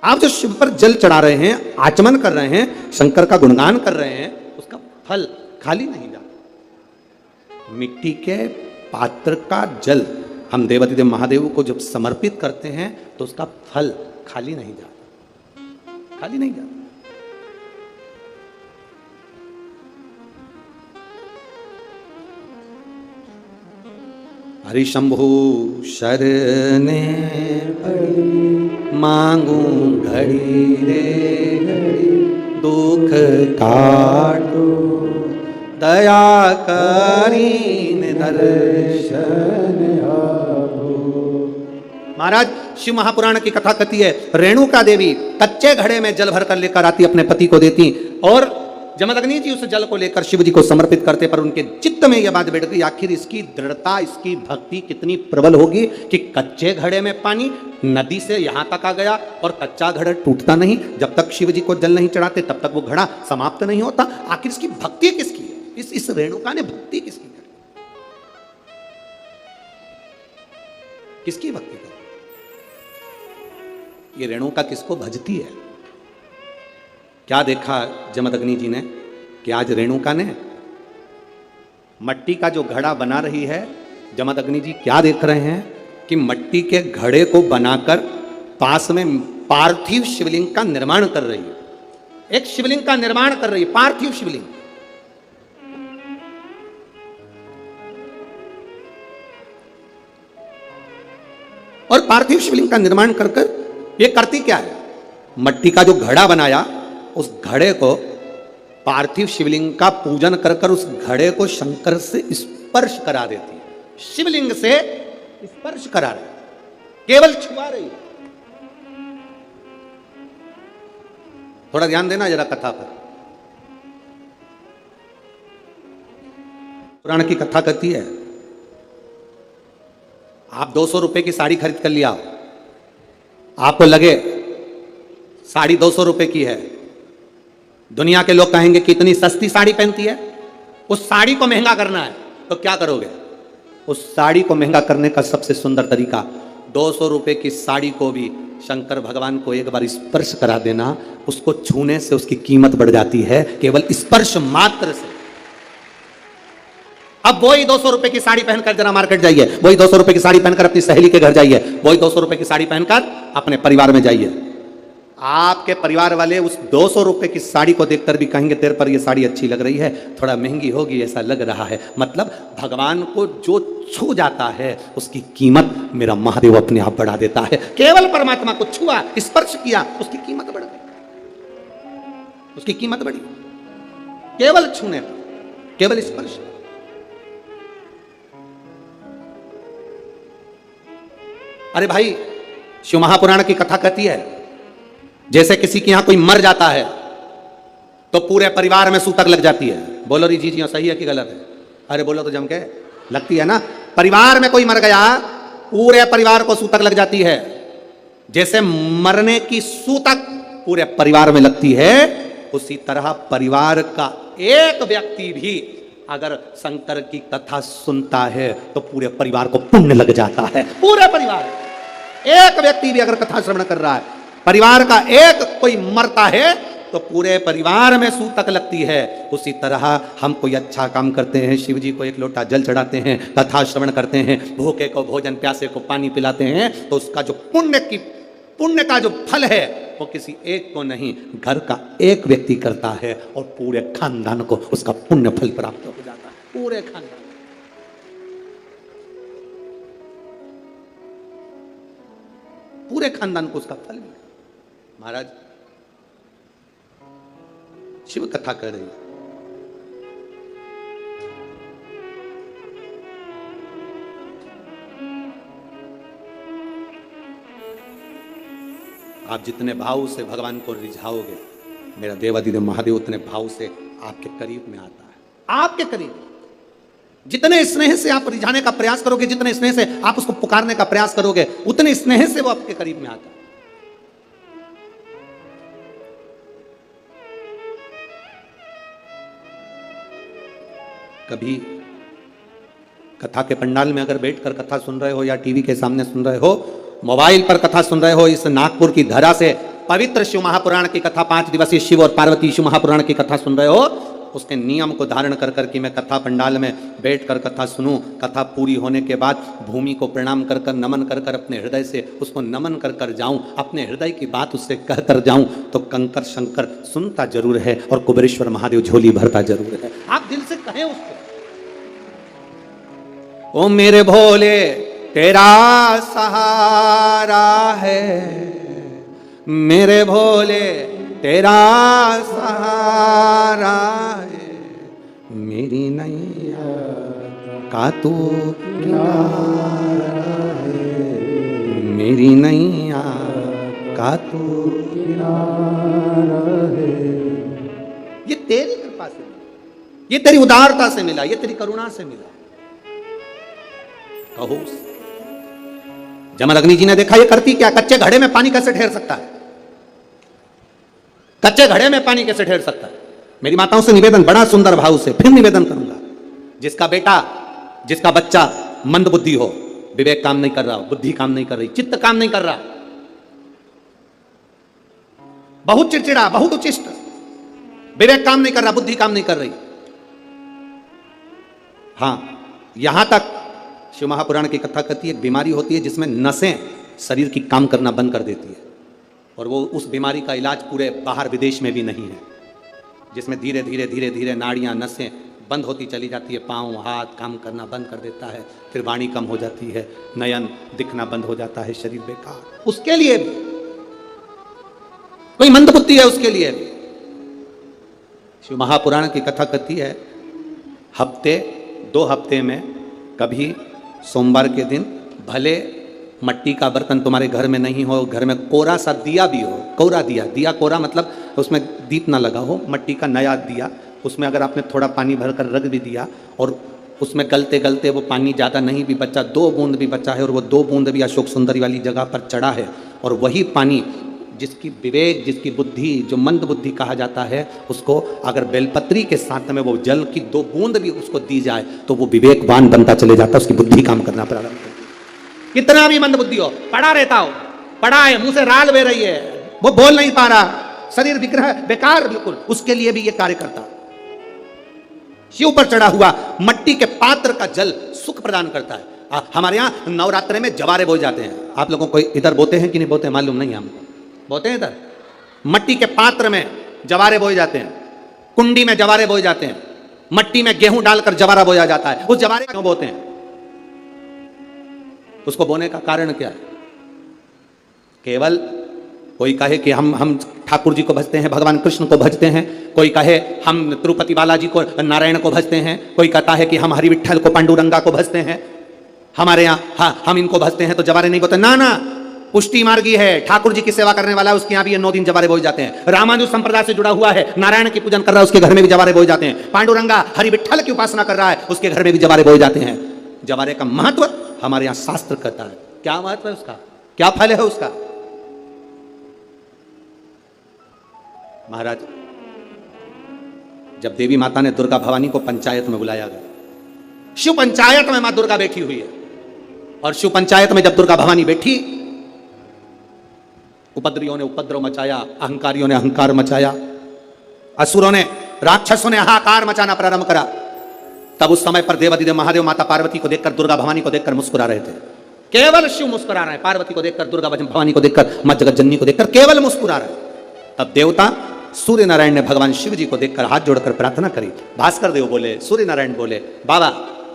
आप जो शिव पर जल चढ़ा रहे हैं, आचमन कर रहे हैं, शंकर का गुणगान कर रहे हैं, उसका फल खाली नहीं जाता। मिट्टी के पात्र का जल हम देवादिदेव महादेव को जब समर्पित करते हैं तो उसका फल खाली नहीं जाता, खाली नहीं जाता। हरि शंभु शरणे पड़ी, मांगू घड़ी रे घड़ी, दुख काटो दया करीन दर्शन आभो। महाराज, शिव महापुराण की कथा कहती है, रेणुका देवी कच्चे घड़े में जल भर कर लेकर आती, अपने पति को देती और जमदग्नि जी उस जल को लेकर शिव जी को समर्पित करते। पर उनके चित्त में यह बात बैठ गई, आखिर इसकी दृढ़ता, इसकी भक्ति कितनी प्रबल होगी कि कच्चे घड़े में पानी नदी से यहां तक आ गया और कच्चा घड़ा टूटता नहीं। जब तक शिव जी को जल नहीं चढ़ाते तब तक वो घड़ा समाप्त नहीं होता। आखिर इसकी भक्ति किसकी है? इस रेणुका ने भक्ति किसकी करी? किसकी भक्ति करी? ये रेणुका किसको भजती है? क्या देखा जमदग्नि जी ने कि आज रेणुका ने मट्टी का जो घड़ा बना रही है, जमदग्नि जी क्या देख रहे हैं कि मट्टी के घड़े को बनाकर पास में पार्थिव शिवलिंग का निर्माण कर रही है। एक शिवलिंग का निर्माण कर रही है, पार्थिव शिवलिंग। और पार्थिव शिवलिंग का निर्माण कर कर ये करती क्या है? मट्टी का जो घड़ा बनाया, उस घड़े को पार्थिव शिवलिंग का पूजन कर कर उस घड़े को शंकर से स्पर्श करा देती है। शिवलिंग से स्पर्श करा रही, केवल छुआ रही। थोड़ा ध्यान देना जरा कथा पर। पुराण की कथा कहती है, आप 200 रुपए की साड़ी खरीद कर लिया, आपको लगे साड़ी 200 रुपए की है, दुनिया के लोग कहेंगे कि इतनी सस्ती साड़ी पहनती है। उस साड़ी को महंगा करना है तो क्या करोगे? उस साड़ी को महंगा करने का सबसे सुंदर तरीका, 200 रुपए की साड़ी को भी शंकर भगवान को एक बार स्पर्श करा देना। उसको छूने से उसकी कीमत बढ़ जाती है, केवल स्पर्श मात्र से। अब वही 200 रुपए की साड़ी पहनकर जरा मार्केट जाइए, वही 200 रुपए की साड़ी पहनकर अपनी सहेली के घर जाइए, वही 200 रुपए की साड़ी पहनकर अपने परिवार में जाइए। आपके परिवार वाले उस 200 रुपए की साड़ी को देखकर भी कहेंगे तेरे पर ये साड़ी अच्छी लग रही है, थोड़ा महंगी होगी ऐसा लग रहा है। मतलब भगवान को जो छू जाता है उसकी कीमत मेरा महादेव अपने आप बढ़ा देता है। केवल परमात्मा को छुआ, स्पर्श किया, उसकी कीमत बढ़ गई, उसकी कीमत बढ़ी। केवल छूने पर, केवल स्पर्श। अरे भाई, शिव महापुराण की कथा कहती है, जैसे किसी के यहां कोई मर जाता है तो पूरे परिवार में सूतक लग जाती है। बोलो री जी जी सही है कि गलत है? अरे बोलो तो जम के। लगती है ना? परिवार में कोई मर गया, पूरे परिवार को सूतक लग जाती है। जैसे मरने की सूतक पूरे परिवार में लगती है, उसी तरह परिवार का एक व्यक्ति भी अगर शंकर की कथा सुनता है तो पूरे परिवार को पुण्य लग जाता है। पूरे परिवार, एक व्यक्ति भी अगर कथा श्रवण कर रहा है, परिवार का एक कोई मरता है तो पूरे परिवार में सूतक लगती है। उसी तरह हम कोई अच्छा काम करते हैं, शिव जी को एक लोटा जल चढ़ाते हैं, कथा श्रवण करते हैं, भूखे को भोजन, प्यासे को पानी पिलाते हैं, तो उसका जो पुण्य का जो फल है वो किसी एक को नहीं, घर का एक व्यक्ति करता है और पूरे खानदान को उसका पुण्य फल प्राप्त हो जाता है। पूरे खानदान, पूरे खानदान को उसका फल मिले। महाराज, शिव कथा कर रही है, आप जितने भाव से भगवान को रिझाओगे, मेरा देवाधिदेव महादेव उतने भाव से आपके करीब में आता है, आपके करीब। जितने स्नेह से आप रिझाने का प्रयास करोगे, जितने स्नेह से आप उसको पुकारने का प्रयास करोगे, उतने स्नेह से वो आपके करीब में आता है। कभी कथा के पंडाल में अगर बैठकर कथा सुन रहे हो, या टीवी के सामने सुन रहे हो, मोबाइल पर कथा सुन रहे हो, इस नागपुर की धरा से पवित्र शिव महापुराण की कथा, 5 दिवसीय शिव और पार्वती शिव महापुराण की कथा सुन रहे हो, उसके नियम को धारण कर करके मैं कथा पंडाल में बैठकर कथा सुनूं, कथा पूरी होने के बाद भूमि को प्रणाम कर कर, नमन कर कर, अपने हृदय से उसको नमन कर कर जाऊं, अपने हृदय की बात उससे कह कर जाऊं, तो कंकर शंकर सुनता जरूर है और कुबेरेश्वर महादेव झोली भरता जरूर है। आप दिल से कहें उसको, ओ मेरे भोले तेरा सहारा है, मेरे भोले तेरा सहारा है, मेरी नैया का तू किनारा है, मेरी नैया का तू किनारा है। ये तेरी कृपा से मिला, ये तेरी उदारता से मिला, ये तेरी करुणा से मिला। कहो जमदग्नि जी ने देखा ये करती क्या, कच्चे घड़े में पानी कैसे ठहर सकता है, कच्चे घड़े में पानी कैसे ठहर सकता है। मेरी माताओं से निवेदन, बड़ा सुंदर भाव से फिर निवेदन करूंगा, जिसका बेटा, जिसका बच्चा मंद बुद्धि हो, विवेक काम नहीं कर रहा, बुद्धि काम नहीं कर रही, चित्त काम नहीं कर रहा, बहुत चिड़चिड़ा, बहुत उचिष्ट, विवेक काम नहीं कर रहा, बुद्धि काम नहीं कर रही, हां यहां तक शिव महापुराण की कथा कहती है, एक बीमारी होती है जिसमें नसें शरीर की काम करना बंद कर देती है, और वो उस बीमारी का इलाज पूरे बाहर विदेश में भी नहीं है, जिसमें धीरे धीरे धीरे धीरे नाड़ियां, नसें बंद होती चली जाती है, पाँव हाथ काम करना बंद कर देता है, फिर वाणी कम हो जाती है, नयन दिखना बंद हो जाता है, शरीर बेकार। उसके लिए भी कोई मंदबुद्धि है, उसके लिए भी शिव महापुराण की कथा कहती है, हफ्ते 2 हफ्ते में कभी सोमवार के दिन भले मट्टी का बर्तन तुम्हारे घर में नहीं हो, घर में कोरा सा दिया भी हो, कोरा दिया, दिया कोरा मतलब उसमें दीप ना लगा हो, मट्टी का नया दिया, उसमें अगर आपने थोड़ा पानी भरकर रख भी दिया और उसमें गलते गलते वो पानी ज़्यादा नहीं भी बचा, 2 बूंद भी बचा है, और वो 2 बूंद भी अशोक सुंदरी वाली जगह पर चढ़ा है, और वही पानी जिसकी विवेक, जिसकी बुद्धि, जो मंद बुद्धि कहा जाता है, उसको अगर बेलपत्री के साथ में वो जल की 2 बूंद भी उसको दी जाए तो वो विवेकवान बनता चले जाता है, उसकी बुद्धि काम करना प्रारंभ करती है। कितना भी मंद बुद्धि हो, पड़ा रहता हो, पड़ा है, मुंह से राल बह रही है, वो बोल नहीं पा रहा, शरीर विग्रह बेकार बिल्कुल, उसके लिए भी ये कार्य करता। शिव पर चढ़ा हुआ मट्टी के पात्र का जल सुख प्रदान करता है। हमारे यहाँ नवरात्रे में जवारे बोए जाते हैं, आप लोगों को इधर बोते हैं कि नहीं बोते मालूम नहीं, हमको बोते हैं इधर, मट्टी के पात्र में जवारे बोए जाते हैं, कुंडी में जवारे बोए जाते हैं, मट्टी में गेहूं डालकर जवारा बोया जाता है। उस जवारे क्यों बोते हैं, उसको बोने का कारण क्या है? केवल कोई कहे कि हम ठाकुर जी को भजते हैं, भगवान कृष्ण को भजते हैं, कोई कहे हम तिरुपति बालाजी को, नारायण को भजते हैं, कोई कहता है कि हम हरि विट्ठल को, पांडुरंगा को भजते हैं, हमारे यहाँ हम इनको भजते हैं तो जवारे नहीं बोते। ना ना, पुष्टि मार्गी है, ठाकुर जी की सेवा करने वाला है, उसके यहाँ भी ये 9 दिन जवारे बोए जाते हैं। रामानुज संप्रदाय से जुड़ा हुआ है, नारायण की पूजन कर रहा है, उसके घर में भी जवारे बोए जाते हैं। पांडुरंगा हरि विट्ठल की उपासना कर रहा है, उसके घर में भी जवारे बोए जाते हैं। जवारे का महत्व हमारे यहाँ शास्त्र कहता है। क्या महत्व है उसका, क्या फल है उसका? महाराज, जब देवी माता ने दुर्गा भवानी को पंचायत में बुलाया गया, शिव पंचायत में मां दुर्गा बैठी हुई है, और शिव पंचायत में जब दुर्गा भवानी बैठी, उपद्रवियों ने उपद्रव मचाया, अहंकारियों ने अहंकार मचाया, असुरों ने, राक्षसों ने हाहाकार मचाना प्रारंभ करा। तब उस समय पर देवाधिदेव महादेव माता पार्वती को देखकर, दुर्गा भवानी को देखकर मुस्कुरा रहे थे। केवल शिव मुस्कुरा रहे हैं, पार्वती को देखकर, दुर्गा भवानी को देखकर, मां जगत जननी को देखकर केवल मुस्कुरा रहे। तब देवता सूर्य नारायण ने भगवान शिव जी को देखकर हाथ जोड़कर प्रार्थना करी। भास्कर देव बोले, सूर्य नारायण बोले, बाबा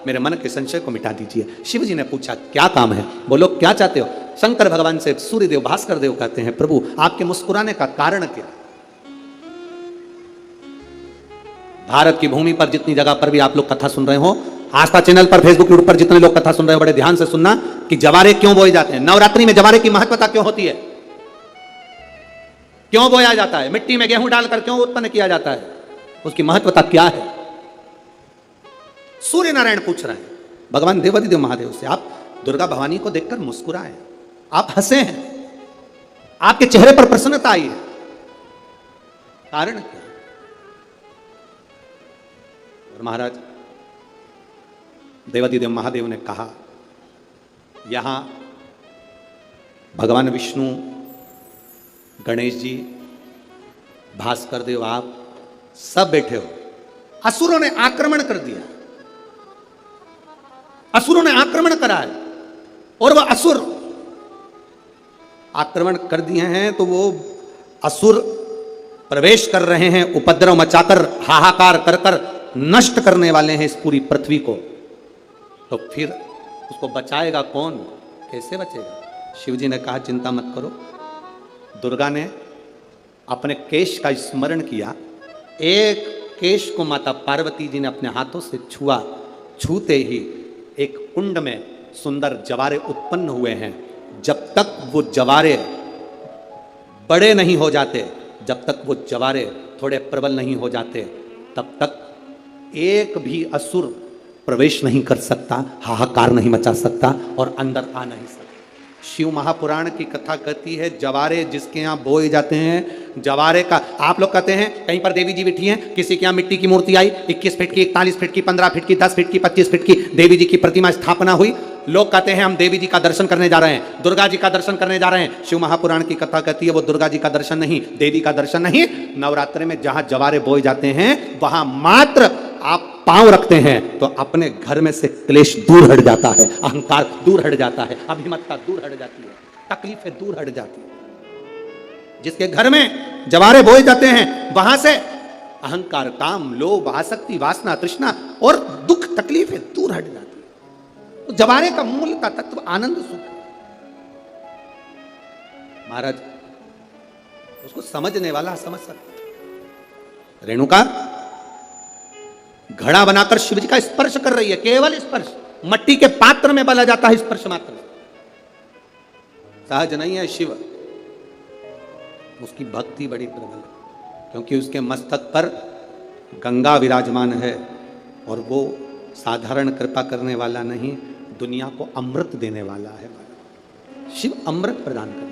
मेरे मन के संशय को मिटा दीजिए। शिव जी ने पूछा क्या काम है, बोलो क्या चाहते हो? शंकर भगवान से सूर्य देव, भास्कर देव कहते हैं, प्रभु आपके मुस्कुराने का कारण क्या? भारत की भूमि पर जितनी जगह पर भी आप लोग कथा सुन रहे हो, आस्था चैनल पर, फेसबुक यूट्यूब पर जितने लोग कथा सुन रहे हो, बड़े ध्यान से सुनना कि जवारे क्यों बोए जाते हैं, नवरात्रि में जवारे की महत्वता क्यों होती है। क्यों बोया जाता है, मिट्टी में गेहूं डालकर क्यों उत्पन्न किया जाता है, उसकी महत्वता क्या है? सूर्य नारायण पूछ रहे हैं भगवान देवाधिदेव महादेव से। आप दुर्गा भवानी को देखकर मुस्कुराए, आप हंसे हैं, आपके चेहरे पर प्रसन्नता आई है, कारण क्या? और महाराज देवाधिदेव महादेव ने कहा, यहां भगवान विष्णु, गणेश जी, भास्कर देव, आप सब बैठे हो। असुरों ने आक्रमण कर दिया, असुरों ने आक्रमण करा है, और वह असुर आक्रमण कर दिए हैं तो वो असुर प्रवेश कर रहे हैं, उपद्रव मचाकर, हाहाकार कर कर नष्ट करने वाले हैं इस पूरी पृथ्वी को। तो फिर उसको बचाएगा कौन, कैसे बचेगा? शिव जी ने कहा, चिंता मत करो। दुर्गा ने अपने केश का स्मरण किया, एक केश को माता पार्वती जी ने अपने हाथों से छुआ, छूते ही एक कुंड में सुंदर जवारे उत्पन्न हुए हैं। जब तक वो जवारे बड़े नहीं हो जाते, जब तक वो जवारे थोड़े प्रबल नहीं हो जाते, तब तक एक भी असुर प्रवेश नहीं कर सकता, हाहाकार नहीं मचा सकता और अंदर आ नहीं सकता। शिव महापुराण की कथा कहती है, जवारे जिसके यहाँ बोए जाते हैं, जवारे का, आप लोग कहते हैं कहीं पर देवी जी बैठी हैं, किसी के यहाँ मिट्टी की मूर्ति आई, 21 फीट की, 41 फीट की, 15 फीट की, 10 फीट की, 25 फीट की देवी जी की प्रतिमा स्थापना हुई। लोग कहते हैं हम देवी जी का दर्शन करने जा रहे हैं, दुर्गा जी का दर्शन करने जा रहे हैं। शिव महापुराण की कथा कहती है वो दुर्गा जी का दर्शन नहीं, देवी का दर्शन नहीं, नवरात्रि में जहां जवारे बोए जाते हैं वहां मात्र आप पांव रखते हैं तो अपने घर में से क्लेश दूर हट जाता है, अहंकार दूर हट जाता है, अभिमतता दूर हट जाती है, तकलीफें दूर हट जाती है। जिसके घर में जवारे बोए जाते हैं वहां से अहंकार, काम, लोभ, आसक्ति, वासना, तृष्णा और दुख, तकलीफें दूर हट जाती है। तो जवारे का मूल का तत्व आनंद सुख है। महाराज उसको समझने वाला समझ सकता। रेणुका घड़ा बनाकर शिव जी का स्पर्श कर रही है, केवल स्पर्श, मट्टी के पात्र में बना जाता है स्पर्श मात्र, सहज नहीं है शिव। उसकी भक्ति बड़ी प्रबल है क्योंकि उसके मस्तक पर गंगा विराजमान है और वो साधारण कृपा करने वाला नहीं, दुनिया को अमृत देने वाला है। शिव अमृत प्रदान करता है।